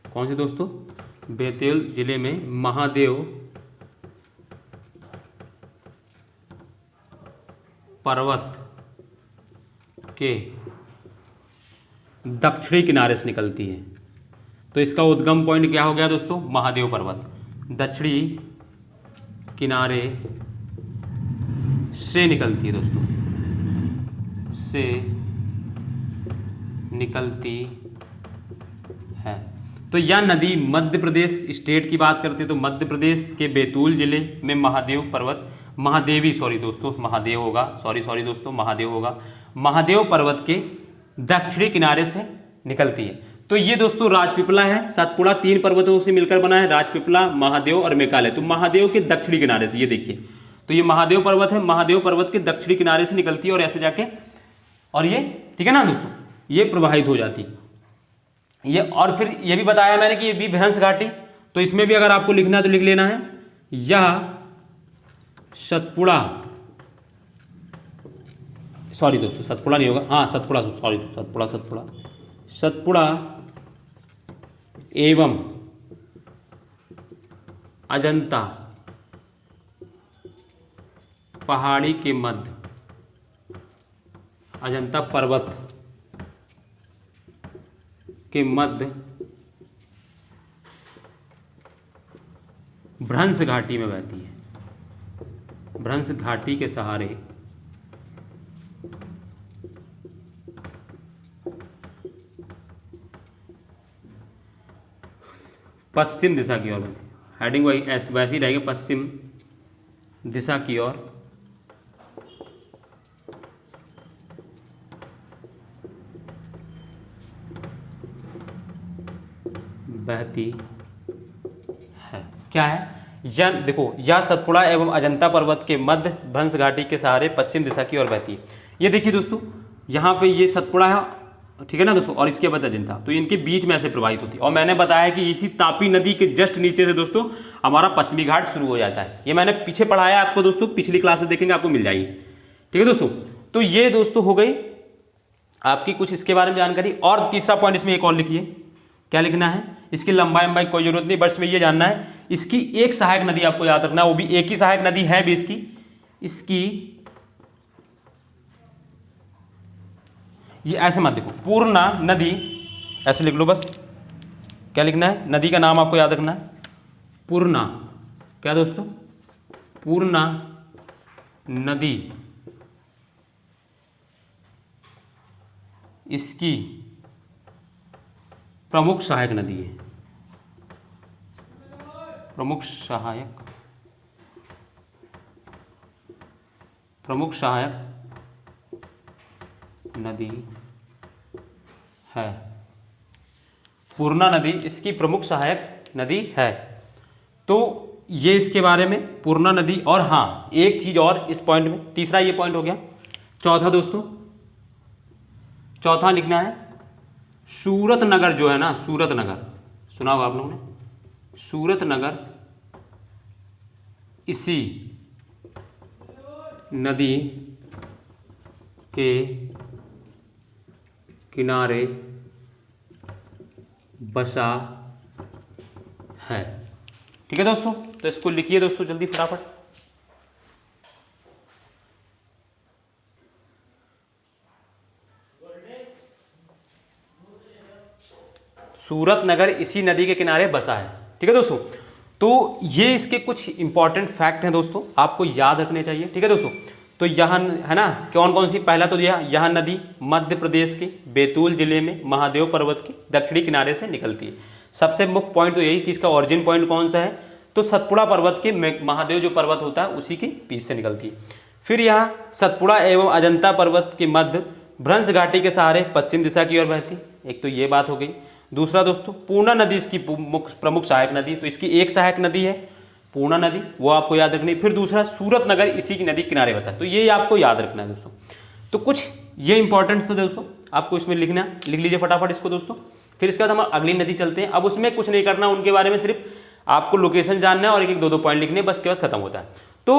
कौन से दोस्तों, बैतूल जिले में महादेव पर्वत के दक्षिणी किनारे से निकलती है। तो इसका उद्गम पॉइंट क्या हो गया दोस्तों, महादेव पर्वत, दक्षिणी किनारे से निकलती है दोस्तों, से निकलती है। तो यह नदी मध्य प्रदेश स्टेट की बात करते हैं तो मध्य प्रदेश के बैतूल जिले में महादेव पर्वत, महादेव पर्वत के दक्षिणी किनारे से निकलती है। तो ये दोस्तों राजपीपला है, सतपुड़ा, 3 पर्वतों से मिलकर बना है, राजपीपला, महादेव और मेकालय। तो महादेव के दक्षिणी किनारे से, ये देखिए, तो ये महादेव पर्वत है, महादेव पर्वत के दक्षिणी किनारे से निकलती है और ऐसे जाके, और ये, ठीक है ना दोस्तों, ये प्रवाहित हो जाती है ये। और फिर ये भी बताया मैंने कि ये भी भ्रंश घाटी, तो इसमें भी अगर आपको लिखना है तो लिख लेना है, यह सतपुड़ा, सॉरी दोस्तों सतपुड़ा नहीं होगा, हाँ सतपुड़ा, सॉरी सतपुड़ा एवं अजंता पहाड़ी के मध्य, अजंता पर्वत के मध्य भ्रंश घाटी में बहती है, भ्रंश घाटी के सहारे पश्चिम दिशा की ओर बहती है। हेडिंग वैसी ही रहेगी, पश्चिम दिशा की ओर बहती है। क्या है, यह देखो, यह सतपुड़ा एवं अजंता पर्वत के मध्य भ्रंश घाटी के सहारे पश्चिम दिशा की ओर बहती है। ये देखिए दोस्तों, यहाँ पे ये सतपुड़ा है, ठीक है ना दोस्तों, और इसके बाद अजंता, तो इनके बीच में ऐसे प्रवाहित होती है। और मैंने बताया कि इसी तापी नदी के जस्ट नीचे से दोस्तों हमारा पश्चिमी घाट शुरू हो जाता है। ये मैंने पीछे पढ़ाया आपको दोस्तों, पिछली क्लास में देखेंगे आपको मिल जाएगी। ठीक है दोस्तों, तो ये दोस्तों हो गई आपकी कुछ इसके बारे में जानकारी। और तीसरा पॉइंट इसमें एक और लिखिए, क्या लिखना है, इसकी लंबाई कोई जरूरत नहीं, बस में ये जानना है इसकी एक सहायक नदी आपको याद रखना है, वो भी एक ही सहायक नदी है भी इसकी ये ऐसे मत लिखो, पूर्णा नदी, ऐसे लिख लो बस। क्या लिखना है, नदी का नाम आपको याद रखना है, पूर्णा, क्या दोस्तों, पूर्णा नदी इसकी प्रमुख सहायक नदी है, प्रमुख सहायक नदी है, पूर्णा नदी इसकी प्रमुख सहायक नदी है। तो ये इसके बारे में पूर्णा नदी। और हाँ, एक चीज और इस पॉइंट में, तीसरा ये पॉइंट हो गया। चौथा दोस्तों, चौथा लिखना है सूरत नगर, जो है ना सूरत नगर, सुना होगा आप लोगों ने, सूरत नगर इसी नदी के किनारे बसा है। ठीक है दोस्तों, तो इसको लिखिए दोस्तों जल्दी फटाफट। सूरत नगर इसी नदी के किनारे बसा है। ठीक है दोस्तों, तो ये इसके कुछ इंपॉर्टेंट फैक्ट हैं दोस्तों, आपको याद रखने चाहिए। ठीक है दोस्तों, तो यह है ना कौन कौन सी, पहला तो यह नदी मध्य प्रदेश के बैतूल जिले में महादेव पर्वत के दक्षिणी किनारे से निकलती है। सबसे मुख्य पॉइंट तो यही कि इसका ऑरिजिन पॉइंट कौन सा है, तो सतपुड़ा पर्वत के महादेव जो पर्वत होता है उसी के बीच से निकलती है। फिर यहाँ सतपुड़ा एवं अजंता पर्वत के मध्य भ्रंश घाटी के सहारे पश्चिम दिशा की ओर बहती, एक तो ये बात हो गई। दूसरा दोस्तों, पूर्णा नदी इसकी प्रमुख सहायक नदी, तो इसकी एक सहायक नदी है पूर्णा नदी, वो आपको याद रखनी। फिर दूसरा, सूरत नगर इसी की नदी किनारे बसा, तो ये आपको याद रखना है दोस्तों। तो कुछ ये इंपॉर्टेंट था दोस्तों, आपको इसमें लिखना, लिख लीजिए फटाफट इसको दोस्तों। फिर इसके बाद हम अगली नदी चलते हैं। अब उसमें कुछ नहीं करना, उनके बारे में सिर्फ आपको लोकेशन जानना है और एक एक दो पॉइंट लिखने, बस के बाद खत्म होता है। तो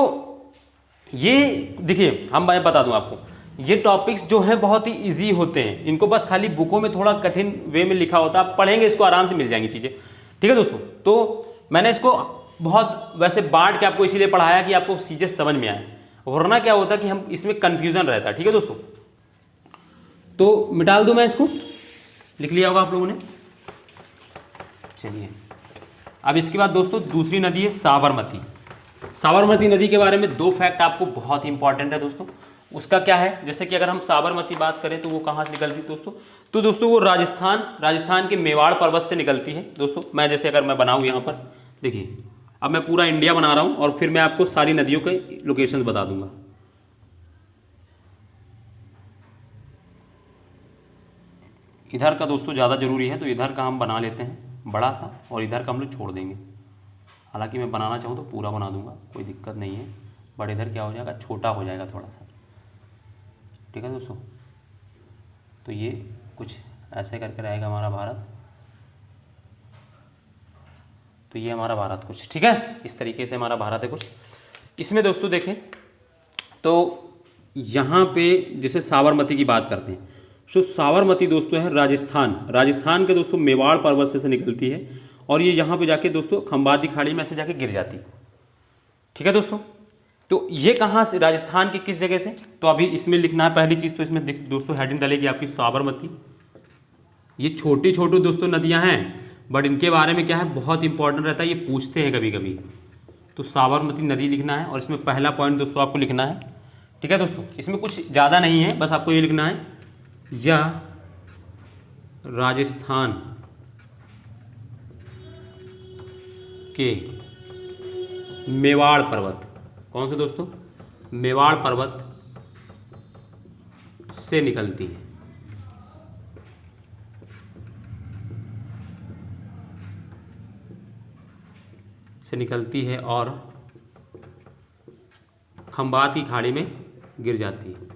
ये देखिए, मैं बता दूं आपको, ये टॉपिक्स जो है बहुत ही इजी होते हैं, इनको बस खाली बुकों में थोड़ा कठिन वे में लिखा होता है, आप पढ़ेंगे इसको आराम से मिल जाएंगी चीज़ें। ठीक है दोस्तों, तो मैंने इसको बहुत वैसे बांट के आपको इसीलिए पढ़ाया कि आपको चीज़ें समझ में आए, वरना क्या होता है कि हम इसमें कन्फ्यूज़न रहता है। ठीक है दोस्तों, तो मिटा दूँ मैं इसको, लिख लिया होगा आप लोगों ने। चलिए, अब इसके बाद दोस्तों दूसरी नदी है साबरमती। साबरमती नदी के बारे में दो फैक्ट आपको बहुत इंपॉर्टेंट है दोस्तों। उसका क्या है, जैसे कि अगर हम साबरमती बात करें तो वो कहाँ से निकलती है दोस्तों, तो दोस्तों वो राजस्थान के मेवाड़ पर्वत से निकलती है दोस्तों। मैं जैसे अगर मैं बनाऊँ यहाँ पर, देखिए अब मैं पूरा इंडिया बना रहा हूँ और फिर मैं आपको सारी नदियों के लोकेशंस बता दूंगा। इधर का दोस्तों ज़्यादा ज़रूरी है, तो इधर का हम बना लेते हैं बड़ा सा, और इधर का हम लोग छोड़ देंगे। हालांकि मैं बनाना चाहूँ तो पूरा बना दूंगा, कोई दिक्कत नहीं है, बट इधर क्या हो जाएगा, छोटा हो जाएगा थोड़ा सा। ठीक है दोस्तों, तो ये कुछ ऐसे करके रहेगा हमारा भारत, तो ये हमारा भारत कुछ, ठीक है, इस तरीके से हमारा भारत है कुछ। इसमें दोस्तों देखें तो यहाँ पे जैसे साबरमती की बात करते हैं, तो साबरमती दोस्तों है राजस्थान के दोस्तों मेवाड़ पर्वत से निकलती है, और ये यहाँ पे जाके दोस्तों खंबाती खाड़ी में ऐसे जाके गिर जाती है। ठीक है दोस्तों, तो ये कहाँ से, राजस्थान की किस जगह से, तो अभी इसमें लिखना है पहली चीज़, तो इसमें दोस्तों हेडिंग डलेगी आपकी साबरमती। ये छोटी छोटी दोस्तों नदियाँ हैं, बट इनके बारे में क्या है बहुत इंपॉर्टेंट रहता है, ये पूछते हैं कभी कभी, तो साबरमती नदी लिखना है। और इसमें पहला पॉइंट दोस्तों आपको लिखना है। ठीक है दोस्तों, इसमें कुछ ज़्यादा नहीं है, बस आपको ये लिखना है, यह राजस्थान के मेवाड़ पर्वत, कौन से दोस्तों, मेवाड़ पर्वत से निकलती है। और खंबात की खाड़ी में गिर जाती है।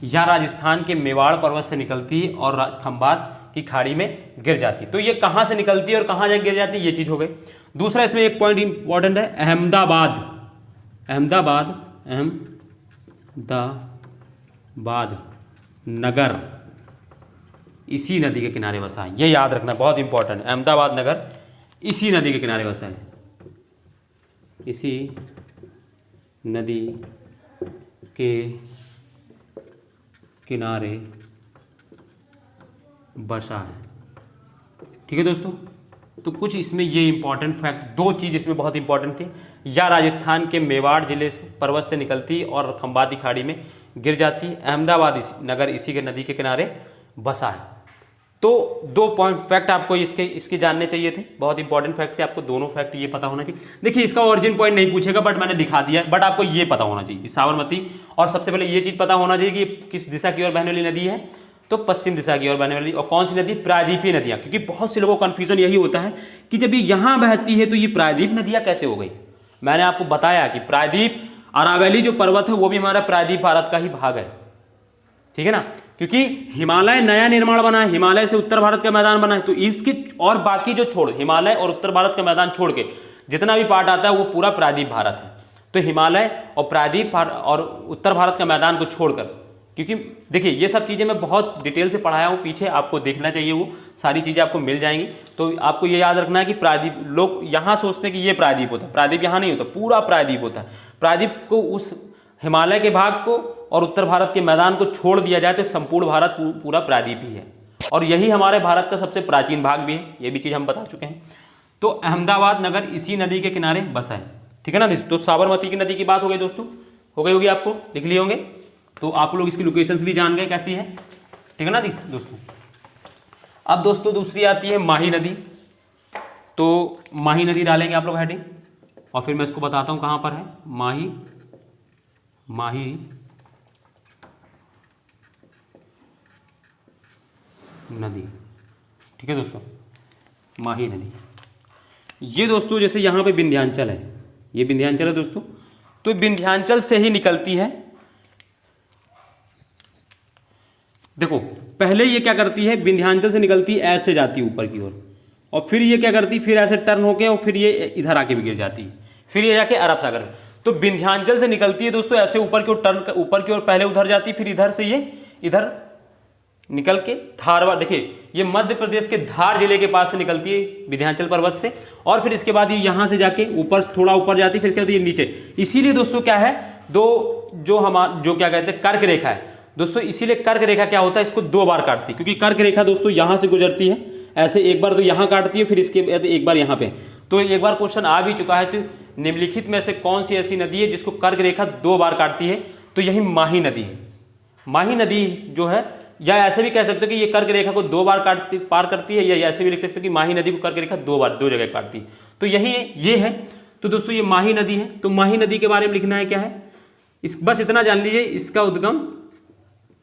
या राजस्थान के मेवाड़ पर्वत से निकलती है और खंबात की खाड़ी में गिर जाती। तो ये कहाँ से निकलती है और कहाँ जाके गिर जाती है, ये चीज़ हो गई। दूसरा इसमें एक पॉइंट इंपॉर्टेंट है, अहमदाबाद नगर इसी नदी के किनारे बसा है, ये याद रखना बहुत इंपॉर्टेंट है। अहमदाबाद नगर इसी नदी के किनारे बसा है, इसी नदी के किनारे बसा है। ठीक है दोस्तों, तो कुछ इसमें ये इंपॉर्टेंट फैक्ट, दो चीज़ इसमें बहुत इंपॉर्टेंट थी, या राजस्थान के मेवाड़ जिले से पर्वत से निकलती और खंबाती खाड़ी में गिर जाती, अहमदाबाद नगर इसी के नदी के किनारे बसा है। तो दो पॉइंट फैक्ट आपको इसके जानने चाहिए थे, बहुत इंपॉर्टेंट फैक्ट थे, आपको दोनों फैक्ट ये पता होना चाहिए। देखिए इसका ओरिजिन पॉइंट नहीं पूछेगा, बट मैंने दिखा दिया, बट आपको ये पता होना चाहिए साबरमती, और सबसे पहले ये चीज़ पता होना चाहिए कि किस दिशा की ओर बहने वाली नदी है, तो पश्चिम दिशा की ओर बहने वाली। और कौन सी नदी, प्रायद्वीपीय नदियाँ, क्योंकि बहुत से लोगों को कन्फ्यूजन यही होता है कि जब ये यहाँ बहती है तो ये प्रायद्वीप नदियाँ कैसे हो गई। मैंने आपको बताया कि प्रायद्वीप अरावली जो पर्वत है वो भी हमारा प्रायद्वीप भारत का ही भाग है। ठीक है ना, क्योंकि हिमालय नया निर्माण बना है, हिमालय से उत्तर भारत का मैदान बना है, तो इसकी और बाकी जो छोड़, हिमालय और उत्तर भारत का मैदान छोड़ के जितना भी पार्ट आता है वो पूरा प्रायद्वीप भारत है। तो हिमालय और प्रायद्वीप और उत्तर भारत का मैदान को छोड़कर क्योंकि देखिए ये सब चीज़ें मैं बहुत डिटेल से पढ़ाया हूँ पीछे, आपको देखना चाहिए, वो सारी चीज़ें आपको मिल जाएंगी। तो आपको ये याद रखना है कि प्रायद्वीप, लोग यहाँ सोचते हैं कि ये प्रायद्वीप होता है, प्रायद्वीप यहाँ नहीं होता, पूरा प्रायद्वीप होता है। प्रायद्वीप को उस हिमालय के भाग को और उत्तर भारत के मैदान को छोड़ दिया जाए तो संपूर्ण भारत पूरा प्रायद्वीप ही है, और यही हमारे भारत का सबसे प्राचीन भाग भी है, ये भी चीज़ हम बता चुके हैं। तो अहमदाबाद नगर इसी नदी के किनारे बसा है, ठीक है ना। तो साबरमती की नदी की बात हो गई दोस्तों, हो गई होगी, आपको लिख लिए होंगे। तो आप लोग इसकी लोकेशंस भी जान गए कैसी है, ठीक है ना दोस्तों। अब दोस्तों दूसरी आती है माही नदी। तो माही नदी डालेंगे आप लोग हेडिंग, और फिर मैं इसको बताता हूँ कहाँ पर है माही नदी, ठीक है दोस्तों। माही नदी, ये दोस्तों जैसे यहाँ पे विंध्याचल है, ये विंध्याचल है दोस्तों, तो विंध्याचल से ही निकलती है। देखो पहले ये क्या करती है, विंध्याचल से निकलती है, ऐसे जाती है ऊपर की ओर, और फिर ये क्या करती है, फिर ऐसे टर्न होके और फिर ये इधर आके भी गिर जाती है, फिर ये जाके अरब सागर में। तो विंध्याचल से निकलती है दोस्तों ऐसे ऊपर की ओर, टर्न ऊपर की ओर पहले उधर जाती है, फिर इधर से ये इधर निकल के धारवाड़, देखिए ये मध्य प्रदेश के धार जिले के पास से निकलती है विंध्याचल पर्वत से, और फिर इसके बाद ये यहाँ से जाके ऊपर थोड़ा ऊपर जाती है, फिर कहती है नीचे। इसीलिए दोस्तों क्या है, जो क्या कहते हैं कर्क रेखा है दोस्तों, इसीलिए कर्क रेखा क्या होता है, इसको 2 बार काटती है, क्योंकि कर्क रेखा दोस्तों यहाँ से गुजरती है ऐसे, एक बार तो यहाँ काटती है, फिर इसके बाद एक बार यहाँ पे। तो एक बार क्वेश्चन आ भी चुका है, तो निम्नलिखित में से कौन सी ऐसी नदी है जिसको कर्क रेखा 2 बार काटती है, तो यही माही नदी है। माही नदी जो है, या ऐसे भी कह सकते हो कि ये कर्क रेखा को 2 बार पार करती है, या ऐसे भी लिख सकते हो कि माही नदी को कर्क रेखा 2 जगह काटती है। तो यही ये है। तो दोस्तों ये माही नदी है। तो माही नदी के बारे में लिखना है क्या है, बस इतना जान लीजिए, इसका उद्गम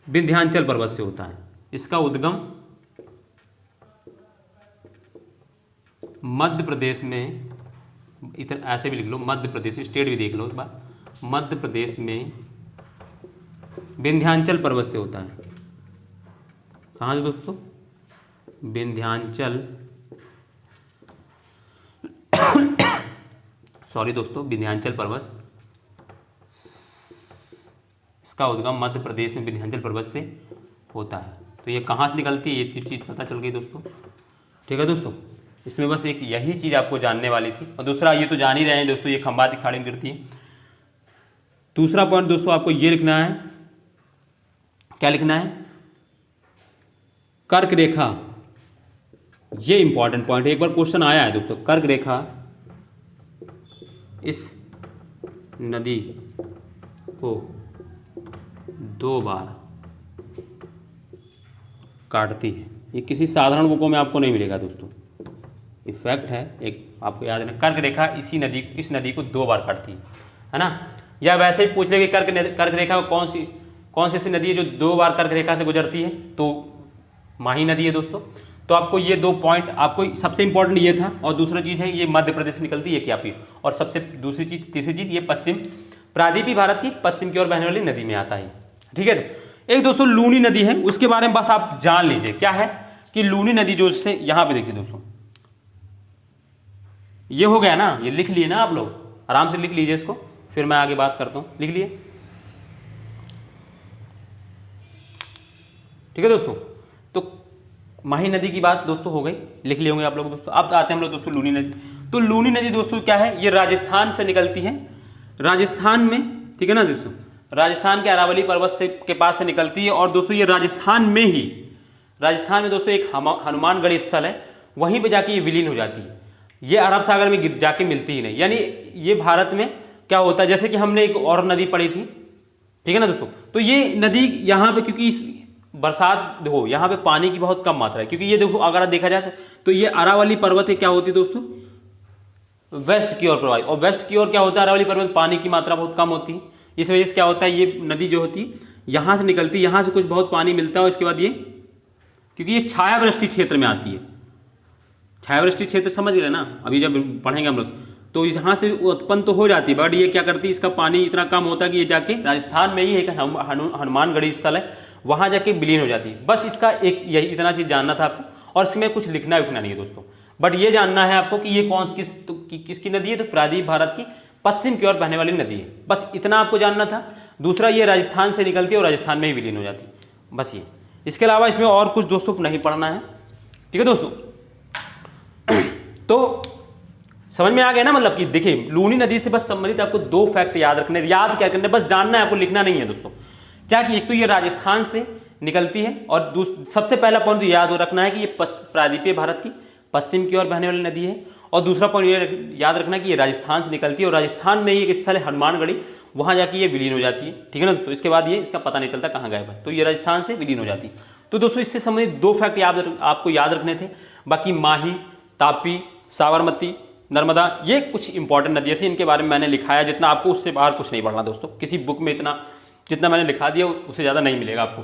विंध्याचल पर्वत से होता है, इसका उद्गम मध्य प्रदेश में, इतना ऐसे भी लिख लो, मध्य प्रदेश में, स्टेट भी देख लो एक बार, मध्य प्रदेश में विंध्याचल पर्वत से होता है। कहाँ से दोस्तों, विंध्याचल सॉरी दोस्तों, विंध्याचल पर्वत, इसका उद्गम मध्य प्रदेश में विंध्याचल पर्वत से होता है। तो ये कहाँ से निकलती है, ये चीज़ पता चल गई दोस्तों, ठीक है दोस्तों। इसमें बस एक यही चीज़ आपको जानने वाली थी। और दूसरा ये तो जान ही रहे हैं दोस्तों, ये खंबात खाड़ी में गिरती है। दूसरा पॉइंट दोस्तों आपको ये लिखना है, क्या लिखना है, कर्क रेखा, ये इंपॉर्टेंट पॉइंट है, एक बार क्वेश्चन आया है दोस्तों। कर्क रेखा इस नदी को 2 बार काटती है। ये किसी साधारण बुकों में आपको नहीं मिलेगा दोस्तों, ये फैक्ट है, एक आपको याद रखना। कर्क रेखा इस नदी को 2 बार काटती है ना। या वैसे ही पूछ ले कि कर्क रेखा कौन सी ऐसी नदी है जो 2 बार कर्क रेखा से गुजरती है, तो माही नदी है दोस्तों। तो आपको ये 2 पॉइंट, आपको सबसे इंपॉर्टेंट ये था, और दूसरा चीज़ है ये मध्य प्रदेश से निकलती है क्या आपकी, और सबसे तीसरी चीज़ ये प्रायद्वीपीय भारत की पश्चिम की ओर बहने वाली नदी में आता है, ठीक है। तो एक दोस्तों लूनी नदी है, उसके बारे में बस आप जान लीजिए क्या है कि लूनी नदी जो से यहाँ पे देखिए दोस्तों, ये हो गया ना, ये लिख लिए ना आप लोग, आराम से लिख लीजिए इसको, फिर मैं आगे बात करता हूँ, लिख लिए, ठीक है दोस्तों। तो माही नदी की बात दोस्तों हो गई, लिख लिए होंगे आप लोग दोस्तों। अब आते हैं हम लोग दोस्तों लूनी नदी। तो लूनी नदी दोस्तों क्या है, ये राजस्थान से निकलती है, राजस्थान में, ठीक है ना दोस्तों, राजस्थान के अरावली पर्वत से के पास से निकलती है। और दोस्तों ये राजस्थान में दोस्तों एक हनुमानगढ़ी स्थल है, वहीं पे जाके ये विलीन हो जाती है, ये अरब सागर में जाके मिलती ही नहीं। यानी ये भारत में क्या होता है, जैसे कि हमने एक और नदी पढ़ी थी, ठीक है ना दोस्तों। तो ये नदी यहाँ पे, क्योंकि इस बरसात देखो यहाँ पे पानी की बहुत कम मात्रा है, क्योंकि ये देखो अगर देखा जाए तो ये अरावली पर्वत क्या होती है दोस्तों, वेस्ट की ओर प्रवाहित, और वेस्ट की ओर क्या होता है, अरावली पर्वत पानी की मात्रा बहुत कम होती है। इस वजह से क्या होता है, ये नदी जो होती है यहाँ से निकलती है, यहाँ से कुछ बहुत पानी मिलता है, और इसके बाद ये, क्योंकि ये छायावृष्टि क्षेत्र में आती है, छायावृष्टि क्षेत्र समझ रहे ना, अभी जब पढ़ेंगे हम लोग, तो यहाँ से उत्पन्न तो हो जाती है, बट ये क्या करती है, इसका पानी इतना कम होता है कि ये जाके राजस्थान में ही एक हनुमानगढ़ी स्थल है, वहाँ जाके विलीन हो जाती है। बस इसका एक यही इतना चीज़ जानना था आपको, और इसमें कुछ लिखना विखना नहीं है दोस्तों, बट ये जानना है आपको कि ये किसकी नदी है, तो प्रायद्वीप भारत की पश्चिम की ओर बहने वाली नदी है। बस इतना आपको जानना था। दूसरा, ये राजस्थान से निकलती है और राजस्थान में ही विलीन हो जाती है, बस ये। इसके अलावा इसमें और कुछ दोस्तों को नहीं पढ़ना है, ठीक है दोस्तों। तो समझ में आ गया ना, मतलब कि देखिए लूनी नदी से बस संबंधित आपको 2 फैक्ट याद रखने, याद क्या करने, बस जानना है आपको, लिखना नहीं है दोस्तों। क्या कि एक तो ये राजस्थान से निकलती है और सबसे पहला पॉइंट तो याद रखना है कि ये प्रायद्वीपीय भारत की पश्चिम की ओर बहने वाली नदी है। और दूसरा पॉइंट ये याद रखना है कि ये राजस्थान से निकलती है और राजस्थान में ही एक स्थल है हनुमानगढ़ी, वहाँ जाके ये विलीन हो जाती है, ठीक है ना दोस्तों। इसके बाद ये इसका पता नहीं चलता कहाँ गायब है, तो ये राजस्थान से विलीन हो जाती है। तो दोस्तों इससे संबंधित 2 फैक्ट आपको याद रखने थे। बाकी माही, तापी, साबरमती, नर्मदा, ये कुछ इंपॉर्टेंट नदियाँ थी, इनके बारे में मैंने लिखाया जितना, आपको उससे बाहर कुछ नहीं पढ़ना दोस्तों। किसी बुक में इतना जितना मैंने लिखा दिया उससे ज़्यादा नहीं मिलेगा आपको।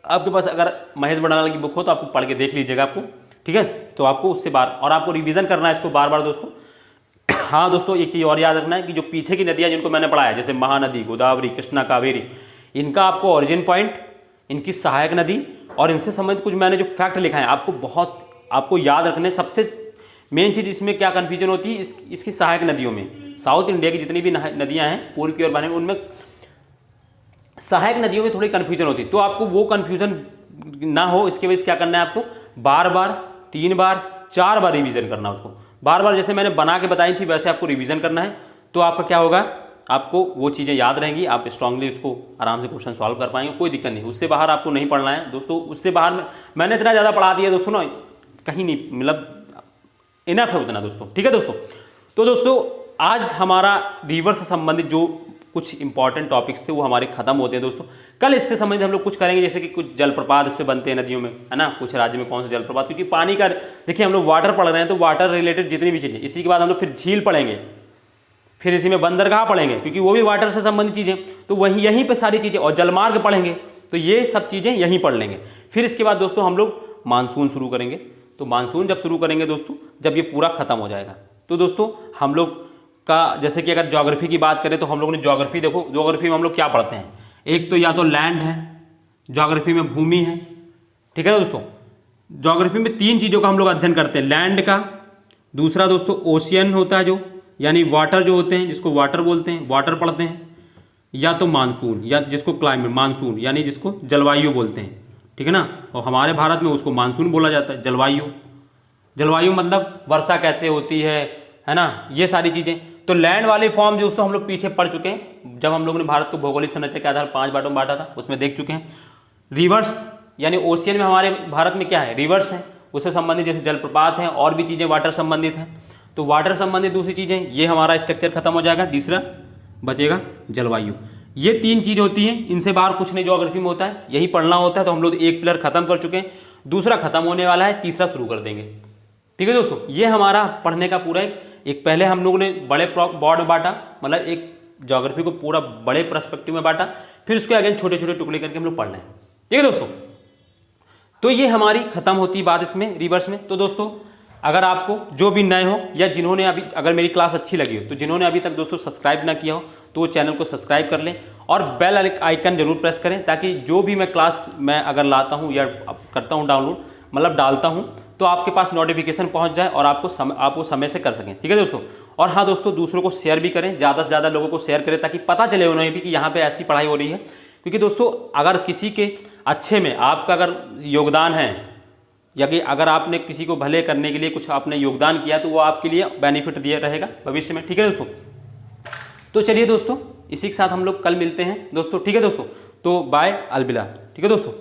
आपके पास अगर महेश बड़ालाल की बुक हो तो आपको पढ़ के देख लीजिएगा आपको, ठीक है। तो आपको उससे बाहर, और आपको रिवीजन करना है इसको बार बार दोस्तों। हाँ दोस्तों, एक चीज़ और याद रखना है कि जो पीछे की नदियाँ जिनको मैंने पढ़ाया, जैसे महानदी, गोदावरी, कृष्णा, कावेरी, इनका आपको ओरिजिन पॉइंट, इनकी सहायक नदी और इनसे संबंधित कुछ मैंने जो फैक्ट लिखा है आपको याद रखने। सबसे मेन चीज़ इसमें क्या कन्फ्यूजन होती है, इसकी सहायक नदियों में, साउथ इंडिया की जितनी भी नदियाँ हैं पूर्व की ओर बहने, उनमें सहायक नदियों में थोड़ी कन्फ्यूजन होती है। तो आपको वो कन्फ्यूजन ना हो इसके वजह से क्या करना है, आपको बार बार 3 बार 4 बार रिवीजन करना है उसको। बार बार जैसे मैंने बना के बताई थी वैसे आपको रिवीजन करना है। तो आपका क्या होगा, आपको वो चीज़ें याद रहेंगी, आप स्ट्रांगली उसको आराम से क्वेश्चन सॉल्व कर पाएंगे, कोई दिक्कत नहीं। उससे बाहर आपको नहीं पढ़ना है दोस्तों। उससे बाहर मैंने इतना ज़्यादा पढ़ा दिया दोस्तों ना, कहीं नहीं, मतलब इनफ है उतना दोस्तों, ठीक है दोस्तों। तो दोस्तों आज हमारा रिवर से संबंधित जो कुछ इंपॉर्टेंट टॉपिक्स थे वो हमारे खत्म होते हैं दोस्तों। कल इससे संबंधित हम लोग कुछ करेंगे, जैसे कि कुछ जलप्रपात इस पे बनते हैं नदियों में, है ना, कुछ राज्य में कौन से जलप्रपात, क्योंकि पानी का देखिए हम लोग वाटर पढ़ रहे हैं तो वाटर रिलेटेड जितनी भी चीज़ें, इसी के बाद हम लोग फिर झील पढ़ेंगे, फिर इसी में बंदरगाह पढ़ेंगे क्योंकि वो भी वाटर से संबंधित चीज़ें, तो वहीं यहीं पर सारी चीज़ें, और जलमार्ग पढ़ेंगे, तो ये सब चीज़ें यहीं पढ़ लेंगे। फिर इसके बाद दोस्तों हम लोग मानसून शुरू करेंगे। तो मानसून जब शुरू करेंगे दोस्तों, जब ये पूरा खत्म हो जाएगा, तो दोस्तों हम लोग का, जैसे कि अगर ज्योग्राफी की बात करें तो हम लोगों ने ज्योग्राफी, देखो ज्योग्राफी में हम लोग क्या पढ़ते हैं, एक तो या तो लैंड है, ज्योग्राफी में भूमि है, ठीक है ना दोस्तों। ज्योग्राफी में 3 चीज़ों का हम लोग अध्ययन करते हैं, लैंड का, दूसरा दोस्तों ओशियन होता है जो, यानी वाटर जो होते हैं, जिसको वाटर बोलते हैं, वाटर पढ़ते हैं, या तो मानसून, या जिसको क्लाइमेट, मानसून यानी जिसको जलवायु बोलते हैं, ठीक है ना। और हमारे भारत में उसको मानसून बोला जाता है, जलवायु। जलवायु मतलब वर्षा कैसे होती है ना, ये सारी चीज़ें। तो लैंड वाले फॉर्म जो दोस्तों हम लोग पीछे पढ़ चुके हैं, जब हम लोगों ने भारत को भौगोलिक संरचना के आधार 5 बांटों में बांटा था, उसमें देख चुके हैं। रिवर्स यानी ओशियन में हमारे भारत में क्या है, रिवर्स है, उससे संबंधित जैसे जलप्रपात हैं और भी चीज़ें वाटर संबंधित हैं। तो वाटर संबंधित दूसरी चीज़ें, ये हमारा स्ट्रक्चर खत्म हो जाएगा। तीसरा बचेगा जलवायु। ये 3 चीज़ होती हैं, इनसे बाहर कुछ नहीं ज्योग्राफी में होता है, यही पढ़ना होता है। तो हम लोग एक पिलर खत्म कर चुके हैं, दूसरा खत्म होने वाला है, तीसरा शुरू कर देंगे, ठीक है दोस्तों। ये हमारा पढ़ने का पूरा एक पहले हम लोगों ने बड़े बोर्ड में बांटा, मतलब एक ज्योग्राफी को पूरा बड़े पर्सपेक्टिव में बांटा, फिर उसके अगेन छोटे छोटे टुकड़े करके हम लोग पढ़ रहे हैं, ठीक है दोस्तों। तो ये हमारी खत्म होती है बात इसमें रिवर्स में। तो दोस्तों अगर आपको जो भी नए हो या जिन्होंने अभी, अगर मेरी क्लास अच्छी लगी हो, तो जिन्होंने अभी तक दोस्तों सब्सक्राइब ना किया हो तो वो चैनल को सब्सक्राइब कर लें और बेल आइकन जरूर प्रेस करें, ताकि जो भी मैं क्लास मैं अगर लाता हूँ या करता हूँ डाउनलोड, मतलब डालता हूँ, तो आपके पास नोटिफिकेशन पहुँच जाए और आपको समय से कर सकें, ठीक है दोस्तों। और हाँ दोस्तों, दूसरों को शेयर भी करें, ज़्यादा से ज़्यादा लोगों को शेयर करें, ताकि पता चले उन्हें भी कि यहाँ पर ऐसी पढ़ाई हो रही है। क्योंकि दोस्तों अगर किसी के अच्छे में आपका अगर योगदान है, या कि अगर आपने किसी को भले करने के लिए कुछ आपने योगदान किया, तो वो आपके लिए बेनिफिट दिया रहेगा भविष्य में, ठीक है दोस्तों। तो चलिए दोस्तों, इसी के साथ हम लोग कल मिलते हैं दोस्तों, ठीक है दोस्तों। तो बाय, अलविदा, ठीक है दोस्तों।